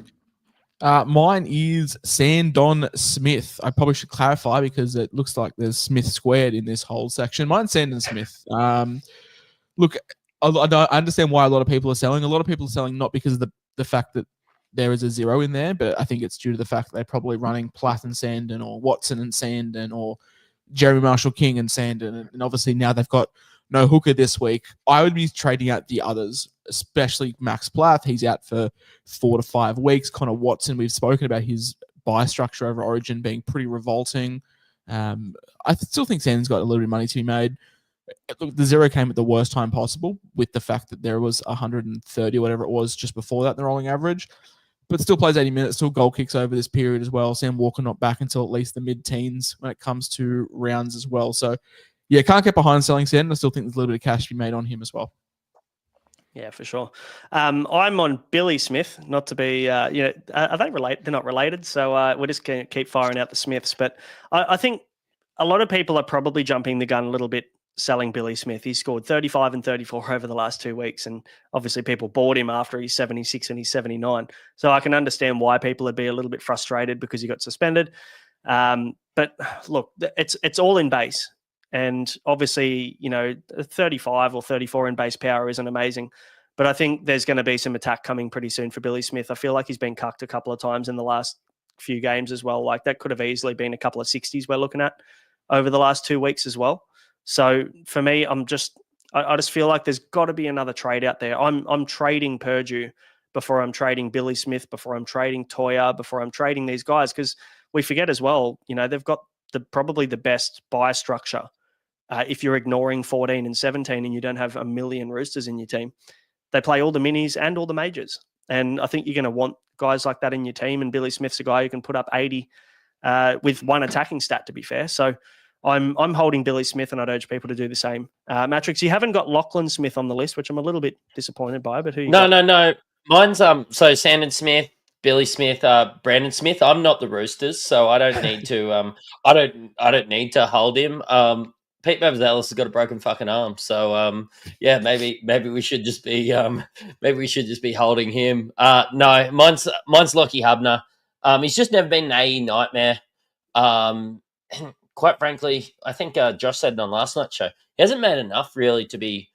Mine is Sandon Smith. I probably should clarify because it looks like there's Smith squared in this whole section. Mine's Sandon Smith. Look, I understand why a lot of people are selling. A lot of people are selling not because of the fact that there is a 0 in there, but I think it's due to the fact that they're probably running Platt and Sandon or Watson and Sandon or Jeremy Marshall-King and Sandon. And obviously now they've got no hooker this week. I would be trading out the others, especially Max Plath. He's out for 4 to 5 weeks. Connor Watson, we've spoken about his buy structure over Origin being pretty revolting. I still think Sandon's got a little bit of money to be made. Look, the 0 came at the worst time possible with the fact that there was 130 or whatever it was just before that in the rolling average, but still plays 80 minutes, still goal kicks over this period as well. Sam Walker not back until at least the mid-teens when it comes to rounds as well. So, yeah, can't get behind selling Sandon. I still think there's a little bit of cash to be made on him as well. Yeah, for sure. I'm on Billy Smith, not to be, are they related? They're not related. So we're just going to keep firing out the Smiths. But I think a lot of people are probably jumping the gun a little bit selling Billy Smith. He scored 35 and 34 over the last 2 weeks. And obviously people bought him after he's 76 and he's 79. So I can understand why people would be a little bit frustrated because he got suspended. But look, it's all in base. And obviously, 35 or 34 in base power isn't amazing. But I think there's going to be some attack coming pretty soon for Billy Smith. I feel like he's been cucked a couple of times in the last few games as well. Like, that could have easily been a couple of 60s we're looking at over the last 2 weeks as well. So for me, I just feel like there's got to be another trade out there. I'm trading Purdue before I'm trading Billy Smith, before I'm trading Toya, before I'm trading these guys, because we forget as well, they've got probably the best buy structure. If you're ignoring 14 and 17 and you don't have a million Roosters in your team, they play all the minis and all the majors. And I think you're going to want guys like that in your team. And Billy Smith's a guy who can put up 80 with one attacking stat, to be fair. So I'm holding Billy Smith, and I'd urge people to do the same. Mattrix, you haven't got Lachlan Smith on the list, which I'm a little bit disappointed by. But who you got? No. Mine's so Sandon Smith, Billy Smith, Brandon Smith. I'm not the Roosters, so I don't need to. I don't need to hold him. Pete Mavzellis has got a broken fucking arm, so maybe we should just be holding him. No, mine's Lockie Hubner. He's just never been an AE nightmare. And quite frankly, I think Josh said it on last night's show. He hasn't made enough really to be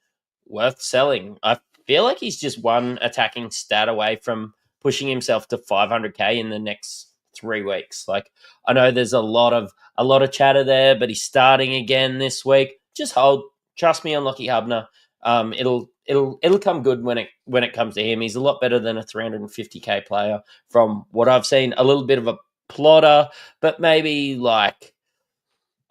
worth selling. I feel like he's just one attacking stat away from pushing himself to 500K in the next 3 weeks. Like, I know there's a lot of chatter there, but he's starting again this week. Just hold. Trust me on Lockie Hubner. It'll come good when it comes to him. He's a lot better than a 350k player from what I've seen. A little bit of a plotter, but maybe like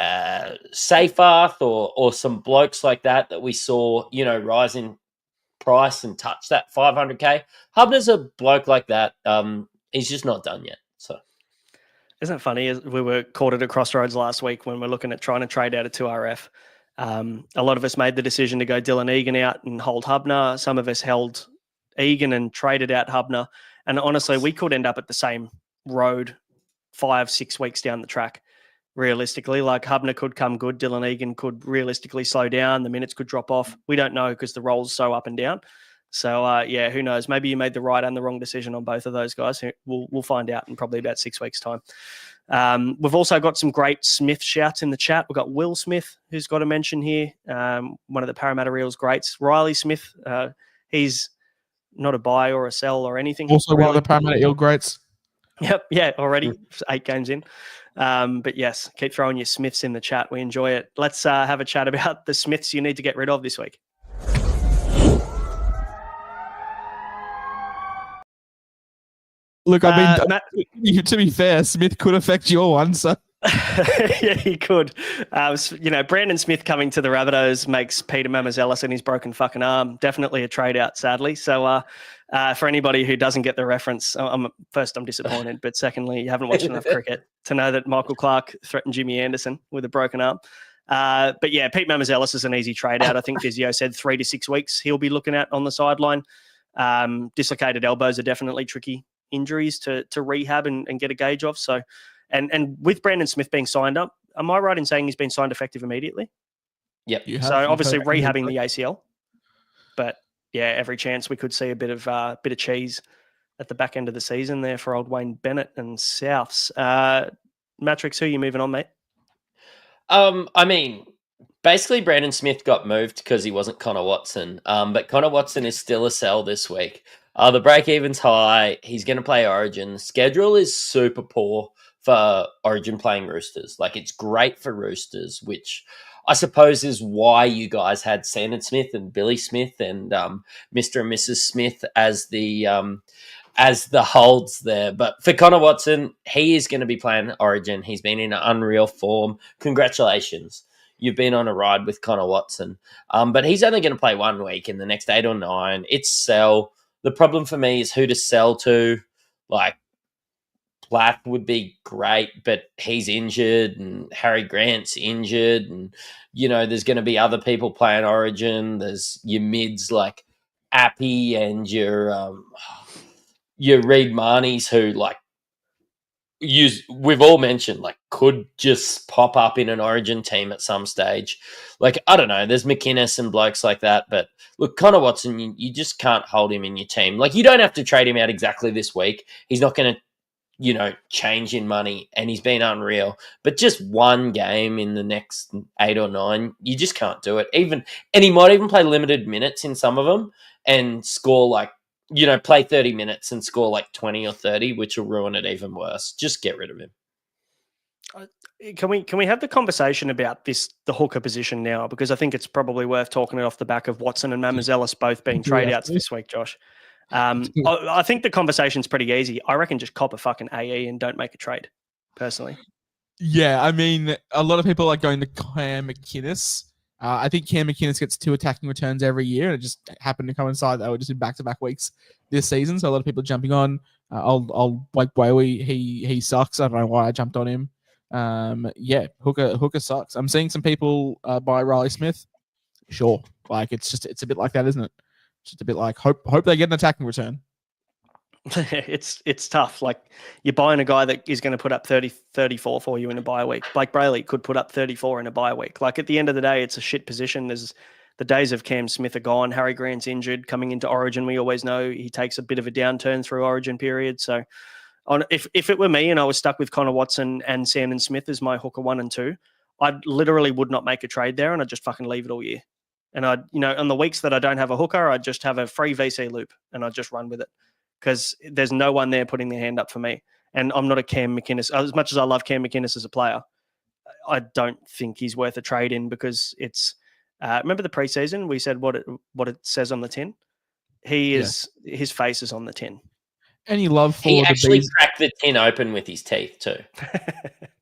Seyfarth or some blokes like that we saw, rise in price and touch that 500k. Hubner's a bloke like that. He's just not done yet. So, isn't it funny? We were caught at a crossroads last week when we're looking at trying to trade out of 2RF. A lot of us made the decision to go Dylan Egan out and hold Hubner. Some of us held Egan and traded out Hubner. And honestly, we could end up at the same road 5-6 weeks down the track. Realistically, like Hubner could come good. Dylan Egan could realistically slow down. The minutes could drop off. We don't know because the roll's so up and down. So, who knows? Maybe you made the right and the wrong decision on both of those guys. We'll find out in probably about 6 weeks' time. We've also got some great Smith shouts in the chat. We've got Will Smith, who's got a mention here, one of the Parramatta Reels greats. Riley Smith, he's not a buy or a sell or anything. Also one of the Parramatta Eel greats. Yep, yeah, already 8 games in. But yes, keep throwing your Smiths in the chat. We enjoy it. Let's have a chat about the Smiths you need to get rid of this week. Look, I mean, to be fair, Smith could affect your one, so. Yeah, he could. Brandon Smith coming to the Rabbitohs makes Peter Mamazellus and his broken fucking arm definitely a trade out, sadly. So for anybody who doesn't get the reference, I'm disappointed. But secondly, you haven't watched enough cricket to know that Michael Clark threatened Jimmy Anderson with a broken arm. But yeah, Pete Mamazellus is an easy trade out. I think Vizio said 3 to 6 weeks he'll be looking at on the sideline. Dislocated elbows are definitely tricky injuries to rehab and get a gauge of. So, and with Brandon Smith being signed up, am I right in saying he's been signed effective immediately? Yep. So obviously rehabbing the ACL, but yeah, every chance we could see a bit of cheese at the back end of the season there for old Wayne Bennett and Souths. Mattrix, who are you moving on, mate? I mean, basically Brandon Smith got moved because he wasn't Connor Watson. But Connor Watson is still a sell this week. The break-even's high. He's going to play Origin. The schedule is super poor for Origin playing Roosters. Like, it's great for Roosters, which I suppose is why you guys had Sandon Smith and Billy Smith and Mr. and Mrs. Smith as the holds there. But for Connor Watson, he is going to be playing Origin. He's been in unreal form. Congratulations. You've been on a ride with Connor Watson. But he's only going to play 1 week in the next 8 or 9. It's sell. The problem for me is who to sell to. Like, Platt would be great, but he's injured and Harry Grant's injured. And, there's going to be other people playing Origin. There's your mids like Appy and your Reed Marnies who, like, we've all mentioned, like, could just pop up in an Origin team at some stage. Like, I don't know, there's McInnes and blokes like that, but look, Connor Watson, you just can't hold him in your team. Like, you don't have to trade him out exactly this week. He's not going to, change in money, and he's been unreal. But just one game in the next 8 or 9, you just can't do it. And he might even play limited minutes in some of them and score like, play 30 minutes and score like 20 or 30, which will ruin it even worse. Just get rid of him. Can we have the conversation about the hooker position now? Because I think it's probably worth talking it off the back of Watson and Mamazellus both being trade outs this week, Josh. I think the conversation's pretty easy. I reckon just cop a fucking AE and don't make a trade, personally. Yeah, I mean, a lot of people are going to Cam McInnes. I think Cam McInnes gets 2 attacking returns every year, and it just happened to coincide that we're just in back-to-back weeks this season. So a lot of people jumping on. Old Blake Whaley, he sucks. I don't know why I jumped on him. Hooker sucks. I'm seeing some people buy Riley Smith. Sure, like it's a bit like that, isn't it? Just a bit like hope they get an attacking return. It's tough. Like, you're buying a guy that is going to put up 30, 34 for you in a bye week. Blake Brayley could put up 34 in a bye week. Like, at the end of the day, it's a shit position. There's the days of Cam Smith are gone. Harry Grant's injured. Coming into Origin, we always know he takes a bit of a downturn through Origin period. So if it were me and I was stuck with Connor Watson and Sandon Smith as my hooker 1 and 2, I literally would not make a trade there, and I'd just fucking leave it all year. And on the weeks that I don't have a hooker, I just have a free VC loop and I just run with it, because there's no one there putting their hand up for me. And I'm not a Cam McInnes. As much as I love Cam McInnes as a player, I don't think he's worth a trade in because it's. Remember the preseason? We said what it says on the tin. His face is on the tin. Any love for He the actually Bees? cracked the tin open with his teeth too.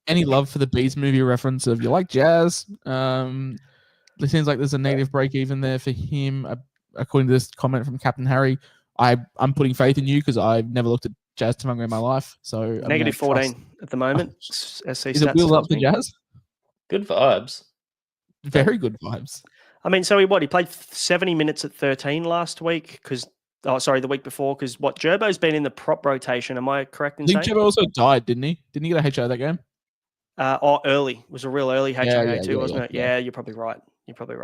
Any love for the Bees movie reference of you like jazz? It seems like there's a negative break even there for him. According to this comment from Captain Harry, I'm putting faith in you because I've never looked at Jazz Tonga in my life. So Negative 14 at the moment. SC Is it stats wheels up tells the me. Jazz? Good vibes. Very good vibes. I mean, so he played 70 minutes at 13 last week the week before because Gerbo's been in the prop rotation. Am I correct in I think saying? Gerbo also died, didn't he? Didn't he get a HO that game? Early. It was a real early HIA too, wasn't it? Yeah. Yeah, you're probably right. Probably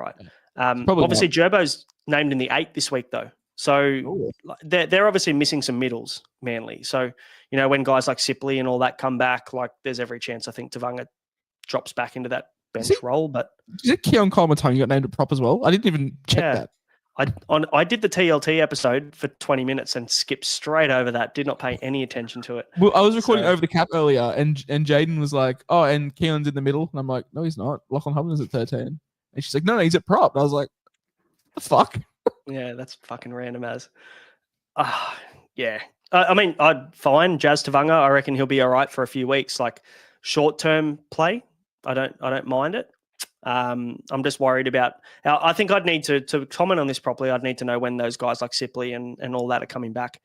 Obviously, not. Gerbo's named in the 8 this week though. So they're obviously missing some middles, Manly. So, when guys like Sipley and all that come back, like there's every chance I think Tavanga drops back into that bench role. But is it Keon Coleman got named a prop as well? I didn't even check that. I did the TLT episode for 20 minutes and skipped straight over that. Did not pay any attention to it. Well, I was recording over the cap earlier, and Jaden was like, "Oh, and Keelan's in the middle," and I'm like, "No, he's not. Lachlan Hubbins at 13," and she's like, "No, he's at prop." And I was like, "The fuck." Yeah, that's fucking random as. Yeah. I mean, I'd fine Jazz Tavanga. I reckon he'll be all right for a few weeks. Like short-term play, I don't mind it. I'm just worried about. I think I'd need to comment on this properly. I'd need to know when those guys like Sipley and all that are coming back.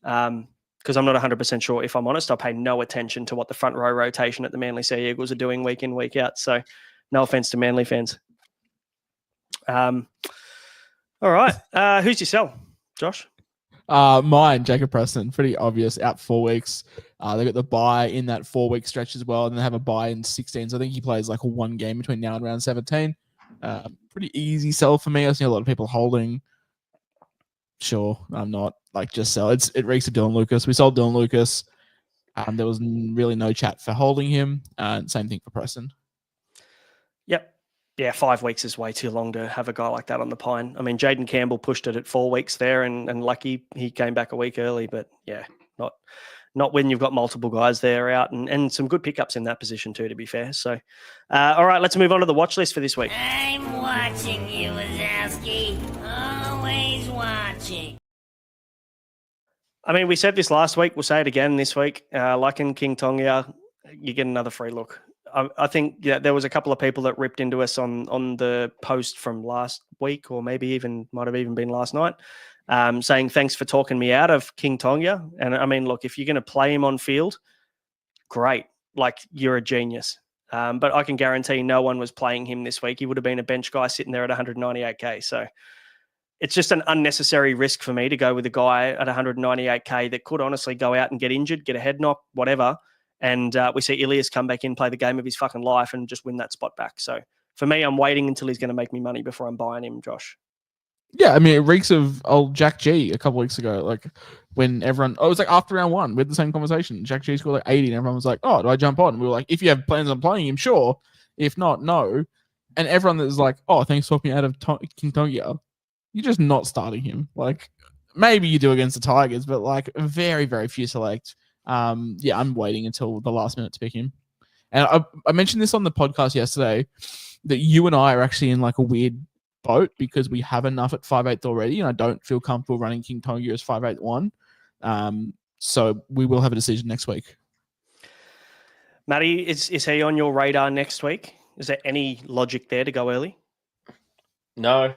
Because I'm not 100% sure. If I'm honest, I pay no attention to what the front row rotation at the Manly Sea Eagles are doing week in, week out. So, no offense to Manly fans. All right. Who's your sell, Josh? Mine, Jacob Preston, pretty obvious, out 4 weeks. They got the bye in that 4 week stretch as well, and they have a bye in 16. So I think he plays like one game between now and round 17. Pretty easy sell for me. I see a lot of people holding. Sure, I'm not like just sell. It reeks of Dylan Lucas. We sold Dylan Lucas. There was really no chat for holding him. Same thing for Preston. Yep. Yeah, 5 weeks is way too long to have a guy like that on the pine. I mean, Jaden Campbell pushed it at 4 weeks there, and lucky he came back a week early. But yeah, not when you've got multiple guys there out, and some good pickups in that position too, to be fair. So, all right, let's move on to the watch list for this week. I'm watching you, Wazowski. Always watching. I mean, we said this last week. We'll say it again this week. Like in King Tonga, you get another free look. I think there was a couple of people that ripped into us on the post from last week, or maybe might have even been last night, saying thanks for talking me out of King Tonga. And I mean, look, if you're going to play him on field, great. Like, you're a genius. But I can guarantee no one was playing him this week. He would have been a bench guy sitting there at 198K. So it's just an unnecessary risk for me to go with a guy at 198K that could honestly go out and get injured, get a head knock, whatever. And we see Ilias come back in, play the game of his fucking life, and just win that spot back. So for me, I'm waiting until he's going to make me money before I'm buying him, Josh. Yeah, I mean, it reeks of old Jack G a couple weeks ago. Like when everyone, it was like after round 1, we had the same conversation. Jack G scored like 80, and everyone was like, "Oh, do I jump on?" And we were like, "If you have plans on playing him, sure. If not, no." And everyone that was like, "Oh, thanks for talking me out of King Tonga," you're just not starting him. Like maybe you do against the Tigers, but like very, very few select. Yeah, I'm waiting until the last minute to pick him. And I mentioned this on the podcast yesterday that you and I are actually in like a weird boat because we have enough at 5/8 already, and I don't feel comfortable running King Tonga as 5/8-1. So we will have a decision next week. Matty, is he on your radar next week? Is there any logic there to go early? No.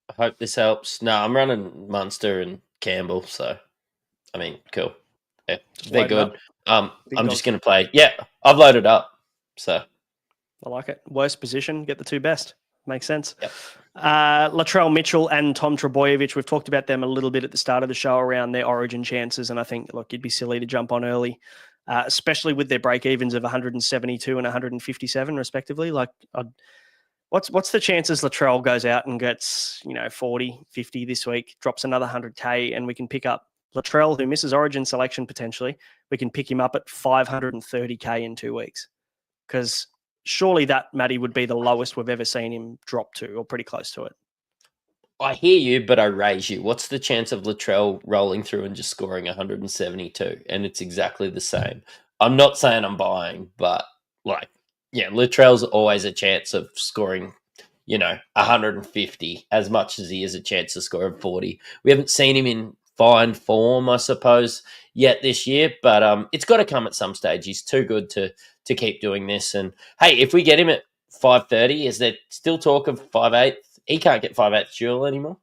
I hope this helps. No, I'm running Munster and Campbell, so I mean, cool. Yeah, they're good. I'm just going to play. Yeah, I've loaded up. So I like it. Worst position, get the two best. Makes sense. Yep. Latrell Mitchell and Tom Trebojevic, we've talked about them a little bit at the start of the show around their origin chances, and I think, look, you'd be silly to jump on early, especially with their break-evens of 172 and 157, respectively. Like, what's the chances Latrell goes out and gets, 40, 50 this week, drops another 100K, and we can pick up Latrell, who misses origin selection potentially, we can pick him up at 530K in 2 weeks. Because surely that, Matty, would be the lowest we've ever seen him drop to, or pretty close to it. I hear you, but I raise you. What's the chance of Latrell rolling through and just scoring 172? And it's exactly the same. I'm not saying I'm buying, but Latrell's always a chance of scoring, 150 as much as he is a chance to score of 40. We haven't seen him in fine form, I suppose, yet this year, but it's got to come at some stage. He's too good to keep doing this. And hey, if we get him at 530, is there still talk of 5'8"? He can't get 5'8" dual anymore.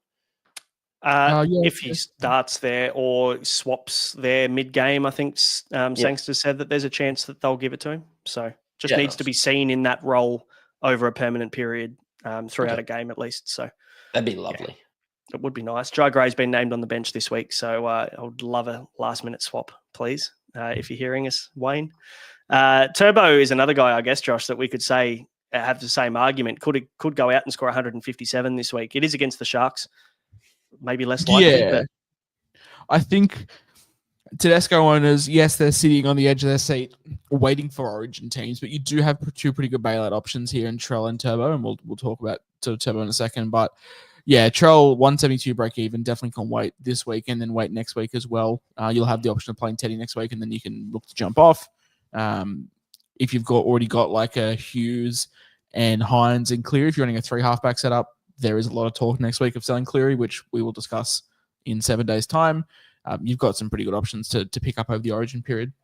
If he starts there or swaps there mid-game, I think Sangster said that there's a chance that they'll give it to him. So just needs to be seen in that role over a permanent period throughout a game at least. So that'd be lovely. Yeah, it would be nice. Jai Gray's been named on the bench this week, so I would love a last-minute swap, please, if you're hearing us, Wayne. Turbo is another guy, I guess, Josh, that we could say have the same argument. Could go out and score 157 this week. It is against the Sharks. Maybe less likely. Yeah. But I think Tedesco owners, yes, they're sitting on the edge of their seat waiting for Origin teams, but you do have two pretty good bailout options here in Trell and Turbo, and we'll talk about Turbo in a second. But yeah, Trell 172 break even, definitely can wait this week and then wait next week as well. You'll have the option of playing Teddy next week, and then you can look to jump off. If you've already got like a Hughes and Hines and Cleary, if you're running a 3 halfback setup, there is a lot of talk next week of selling Cleary, which we will discuss in 7 days' time. You've got some pretty good options to pick up over the Origin period.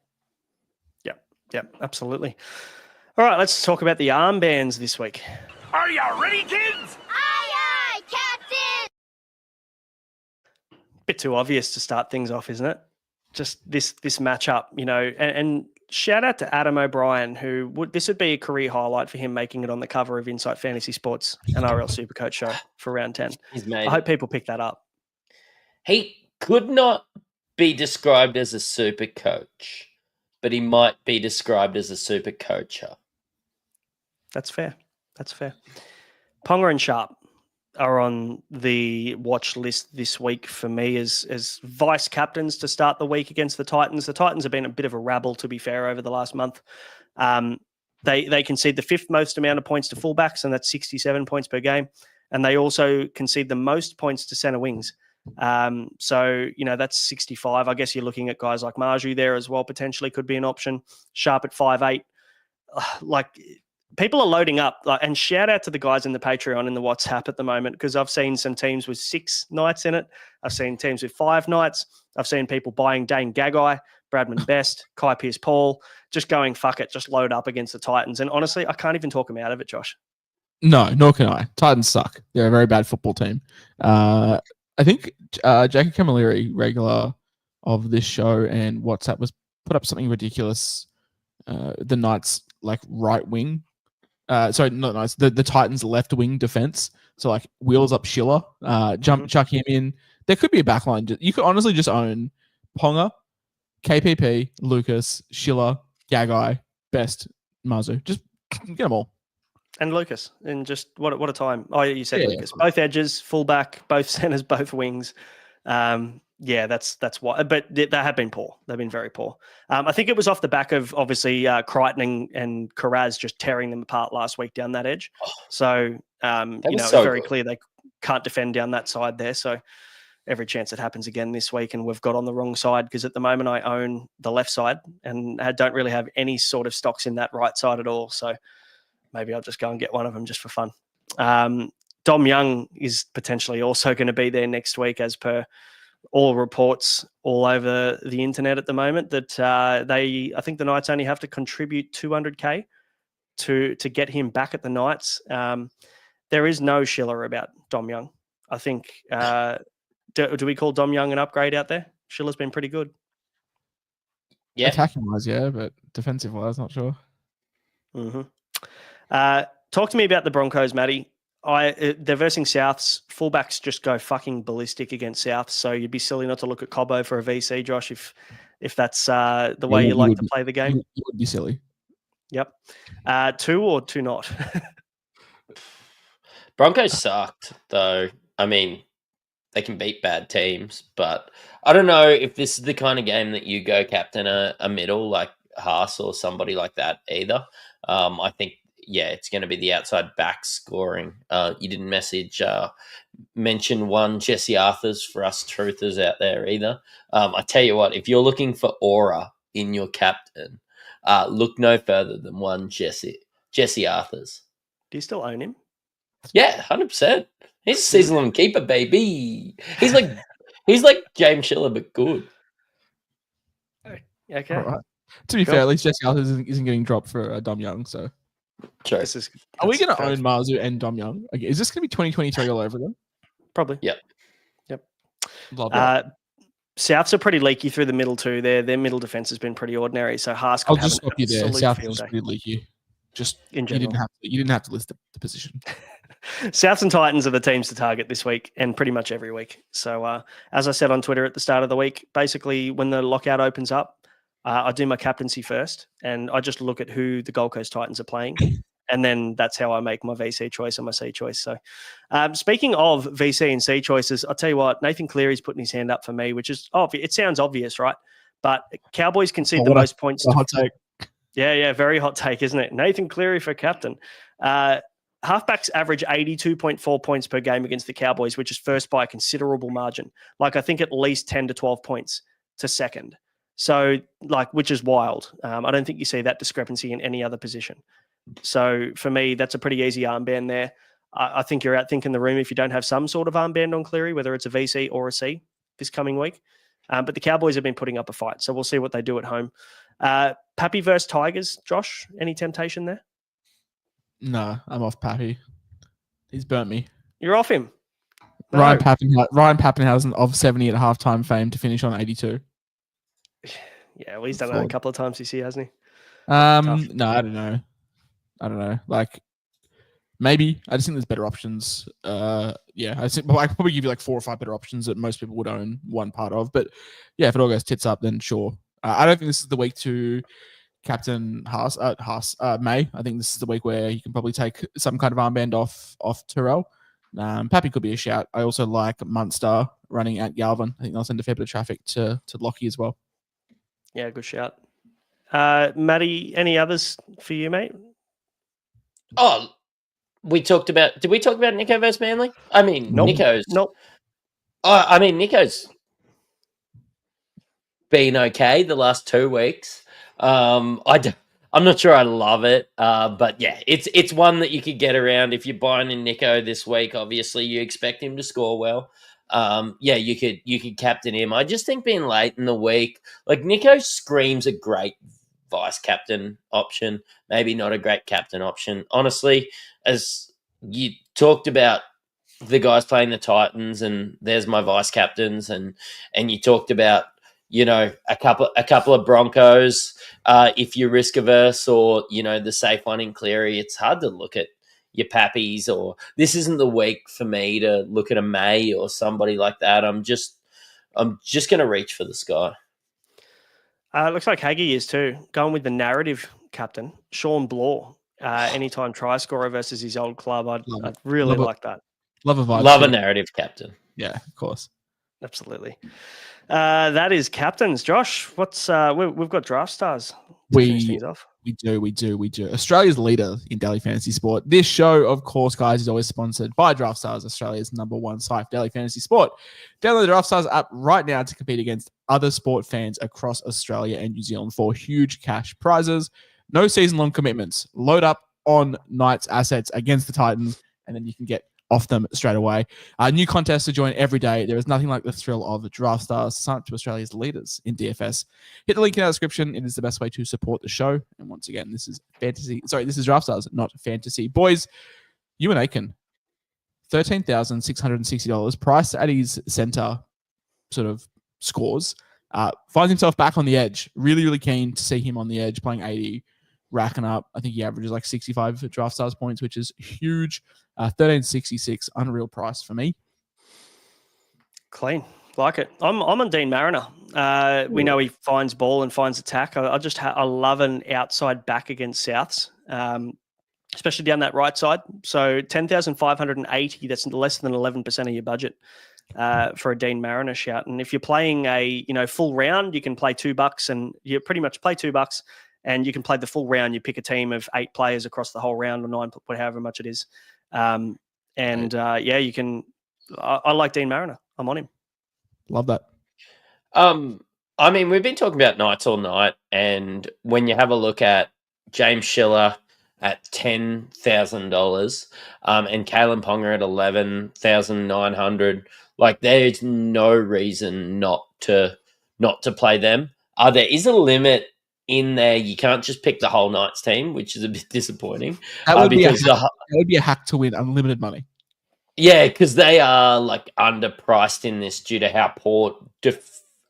Yeah, absolutely. All right, let's talk about the armbands this week. Are you ready, kids? Aye, aye, Captain! Bit too obvious to start things off, isn't it? Just this matchup, and shout out to Adam O'Brien, this would be a career highlight for him, making it on the cover of Insight Fantasy Sports NRL SuperCoach show for round 10. I hope people pick that up. He could not be described as a super coach, but he might be described as a super coacher. That's fair. Ponga and Sharp are on the watch list this week for me as vice captains to start the week against the Titans. The Titans have been a bit of a rabble, to be fair, over the last month. They concede the 5th most amount of points to fullbacks, and that's 67 points per game. And they also concede the most points to centre wings. So that's 65. I guess you're looking at guys like Marju there as well, potentially could be an option. Sharp at 5'8". People are loading up, and shout out to the guys in the Patreon and the WhatsApp at the moment, because I've seen some teams with 6 nights in it. I've seen teams with 5 nights. I've seen people buying Dane Gagai, Bradman Best, Kai Pearce-Paul, just going, fuck it, just load up against the Titans. And honestly, I can't even talk them out of it, Josh. No, nor can I. Titans suck. They're a very bad football team. I think Jackie Camilleri, regular of this show and WhatsApp, was put up something ridiculous. The Knights right wing. Sorry, not Knights. The Titans left wing defense. So wheels up Schiller, chuck him in. There could be a backline. You could honestly just own Ponga, KPP, Lucas, Schiller, Gagai, Best, Mazu. Just get them all. And Lucas, and just what a time. Oh, you said Lucas. Both edges, fullback, both centers, both wings. That's why. But they have been poor. They've been very poor. I think it was off the back of obviously Crichton and Carz just tearing them apart last week down that edge. So it's very clear they can't defend down that side there. So every chance it happens again this week, and we've got on the wrong side, because at the moment I own the left side and I don't really have any sort of stocks in that right side at all. So maybe I'll just go and get one of them just for fun. Dom Young is potentially also going to be there next week, as per all reports all over the internet at the moment, that I think the Knights only have to contribute $200K to get him back at the Knights. There is no Schiller about Dom Young. I think, do we call Dom Young an upgrade out there? Schiller's been pretty good. Yeah. Attacking-wise, yeah, but defensive-wise, not sure. Mm-hmm. Talk to me about the Broncos, Matty. They're versing Souths. Fullbacks just go fucking ballistic against Souths, so you'd be silly not to look at Cobbo for a VC, Josh, if that's the way you like to play the game. You would be silly. Yep. 2 or 2 not? Broncos sucked, though. I mean, they can beat bad teams, but I don't know if this is the kind of game that you go captain a middle like Haas or somebody like that either. I think yeah, it's going to be the outside back scoring. You didn't mention one Jesse Arthurs for us truthers out there either. I tell you what, if you're looking for aura in your captain, look no further than one Jesse Arthurs. Do you still own him? Yeah, 100%. He's a season-long keeper, baby. He's like James Schiller, but good. Okay. All right. To be fair, at least Jesse Arthurs isn't getting dropped for Dom Young. So, True. are we going to own Marzu and Dom Young? Okay, is this going to be 2023 all over again? Probably. Yep. Love that. Souths are pretty leaky through the middle too. Their middle defense has been pretty ordinary. So Haas could I'll have just an stop you there. absolute South field is day. pretty leaky. Just In you general. didn't have to list the position. Souths and Titans are the teams to target this week and pretty much every week. So as I said on Twitter at the start of the week, basically when the lockout opens up, I do my captaincy first and I just look at who the Gold Coast Titans are playing. And then that's how I make my VC choice and my C choice. So speaking of VC and C choices, I'll tell you what, Nathan Cleary's putting his hand up for me, which is obvious. It sounds obvious, right? But Cowboys concede the most points. Hot take. Yeah, very hot take, isn't it? Nathan Cleary for captain. Halfbacks average 82.4 points per game against the Cowboys, which is first by a considerable margin. Like I think at least 10 to 12 points to second. So which is wild. I don't think you see that discrepancy in any other position. So for me, that's a pretty easy armband there. I think you're outthinking the room if you don't have some sort of armband on Cleary, whether it's a VC or a C this coming week. But the Cowboys have been putting up a fight, so we'll see what they do at home. Pappy versus Tigers, Josh, any temptation there? No, I'm off Pappy. He's burnt me. You're off him. No. Ryan Pappenhausen of 70 at halftime fame to finish on 82. Yeah, well, he's done it a couple of times this year, hasn't he? No, I don't know. Like, maybe. I just think there's better options. I think I could probably give you like 4 or 5 better options that most people would own one part of. But yeah, if it all goes tits up, then sure. I don't think this is the week to captain May. I think this is the week where you can probably take some kind of armband off Trell. Pappy could be a shout. I also like Munster running at Galvin. I think they'll send a fair bit of traffic to Lockie as well. Yeah, good shout. Matty, any others for you, mate? Oh, did we talk about Niko versus Manly? I mean, Nope. Niko's been okay the last 2 weeks. I'm not sure I love it, but yeah, it's one that you could get around if you're buying in Niko this week. Obviously, you expect him to score well. You could captain him. I just think being late in the week, like Niko screams a great vice captain option, maybe not a great captain option. Honestly, as you talked about the guys playing the Titans, and there's my vice captains, and you talked about, a couple of Broncos. If you're risk averse, or the safe one in Cleary, it's hard to look at your Pappies, or this isn't the week for me to look at a May or somebody like that. I'm just going to reach for the sky. It looks like Haggy is too. Going with the narrative captain, Sean Bloor, anytime try scorer versus his old club. I'd really like that. Love a vibe. Love a narrative captain. Yeah, of course. Absolutely. That is captains. Josh, what's we've got draft stars. We do. Australia's leader in daily fantasy sport. This show, of course, guys, is always sponsored by Draft Stars, Australia's #1 site for daily fantasy sport. Download the Draft Stars app right now to compete against other sport fans across Australia and New Zealand for huge cash prizes. No season-long commitments. Load up on Knights assets against the Titans, and then you can get off them straight away. New contests to join every day. There is nothing like the thrill of Draft Stars. Sign up to Australia's leaders in DFS. Hit the link in our description. It is the best way to support the show. And once again, this is Draft Stars, not fantasy. Boys, Ewan Aiken, $13,660, priced at his center sort of scores. Finds himself back on the edge. Really, really keen to see him on the edge, playing 80, racking up. I think he averages like 65 Draft Stars points, which is huge. 1366, unreal price for me. Clean. Like it. I'm on Dean Mariner. We know he finds ball and finds attack. I love an outside back against Souths, especially down that right side. So 10,580, that's less than 11% of your budget for a Dean Mariner shout. And if you're playing a full round, you can play $2 and you pretty much play $2 and you can play the full round. You pick a team of 8 players across the whole round, or 9, however much it is. You can. I like Dean Mariner. I'm on him. Love that. I mean, we've been talking about Knights all night, and when you have a look at James Schiller at $10,000, and Kalen Ponga at 11,900, like there's no reason not to play them. There is a limit in there. You can't just pick the whole Knights team, which is a bit disappointing. That would be a hack to win unlimited money. Yeah, because they are like underpriced in this due to how poor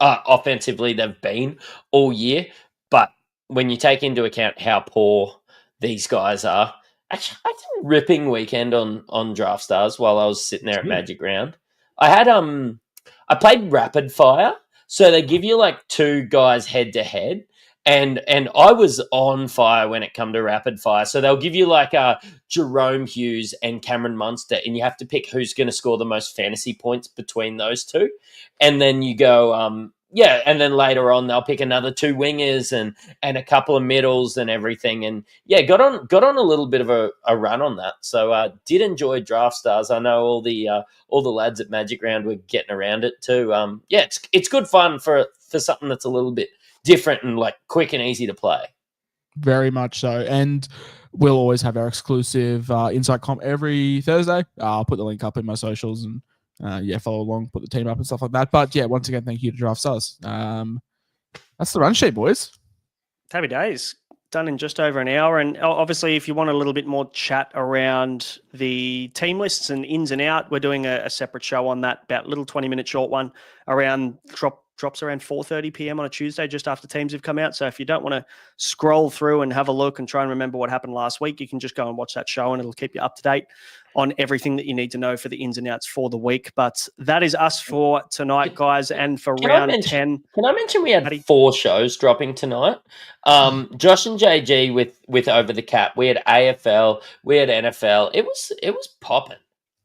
offensively they've been all year. But when you take into account how poor these guys are, actually, I had a ripping weekend on Draft Stars while I was sitting there at Magic Round. I had I played Rapid Fire, so they give you like 2 guys head to head. And I was on fire when it come to Rapid Fire. So they'll give you like Jerome Hughes and Cameron Munster, and you have to pick who's going to score the most fantasy points between those 2. And then you go, and then later on they'll pick another 2 wingers and a couple of middles and everything. And got on a little bit of a run on that. So did enjoy Draft Stars. I know all the lads at Magic Round were getting around it too. It's good fun for something that's a little bit different and like quick and easy to play. Very much so. And we'll always have our exclusive Insight Comp every Thursday. I'll put the link up in my socials and follow along, put the team up and stuff like that. But once again, thank you to Draft Stars. That's the run sheet, boys. Happy days. Done in just over an hour. And obviously, if you want a little bit more chat around the team lists and ins and out, we're doing a separate show on that, about a little 20-minute short one around drops around 4:30 p.m. on a Tuesday, just after teams have come out. So if you don't want to scroll through and have a look and try and remember what happened last week, you can just go and watch that show and it'll keep you up to date on everything that you need to know for the ins and outs for the week. But that is us for tonight, guys, and for round 10. Can I mention we had 4 shows dropping tonight? Josh and JG with Over the Cap. We had AFL, we had NFL. It was popping.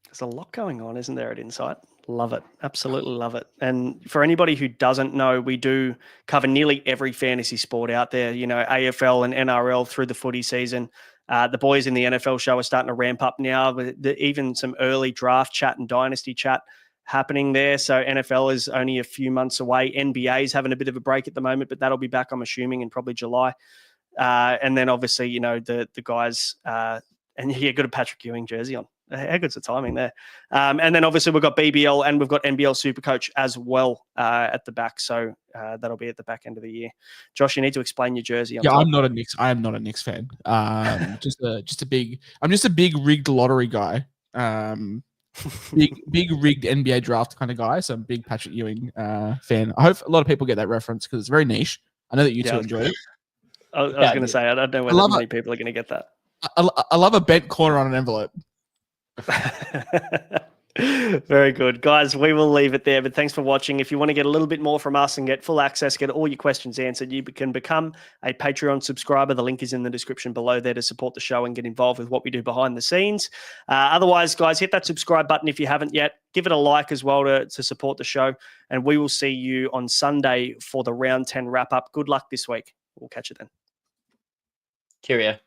There's a lot going on, isn't there, at Insight? Love it. Absolutely love it. And for anybody who doesn't know, we do cover nearly every fantasy sport out there, AFL and NRL through the footy season. The boys in the NFL show are starting to ramp up now, with even some early draft chat and dynasty chat happening there. So NFL is only a few months away. NBA is having a bit of a break at the moment, but that'll be back, I'm assuming, in probably July. And then obviously, the guys, and you got a Patrick Ewing jersey on. How good's the timing there? And then obviously we've got BBL and we've got NBL SuperCoach as well at the back. So that'll be at the back end of the year. Josh, you need to explain your jersey. I am not a Knicks fan. I'm just a big rigged lottery guy. Big rigged NBA draft kind of guy. So I'm a big Patrick Ewing fan. I hope a lot of people get that reference because it's very niche. I know that you two enjoy it. I was going to say, I don't know whether many people are going to get that. I love a bent corner on an envelope. Very good, guys. We will leave it there, but thanks for watching. If you want to get a little bit more from us and get full access, get all your questions answered, you can become a Patreon subscriber. The link is in the description below there to support the show and get involved with what we do behind the scenes. Otherwise, guys, hit that subscribe button if you haven't yet. Give it a like as well to support the show, and we will see you on Sunday for the round 10 wrap up. Good luck this week. We'll catch you then. Cheerio.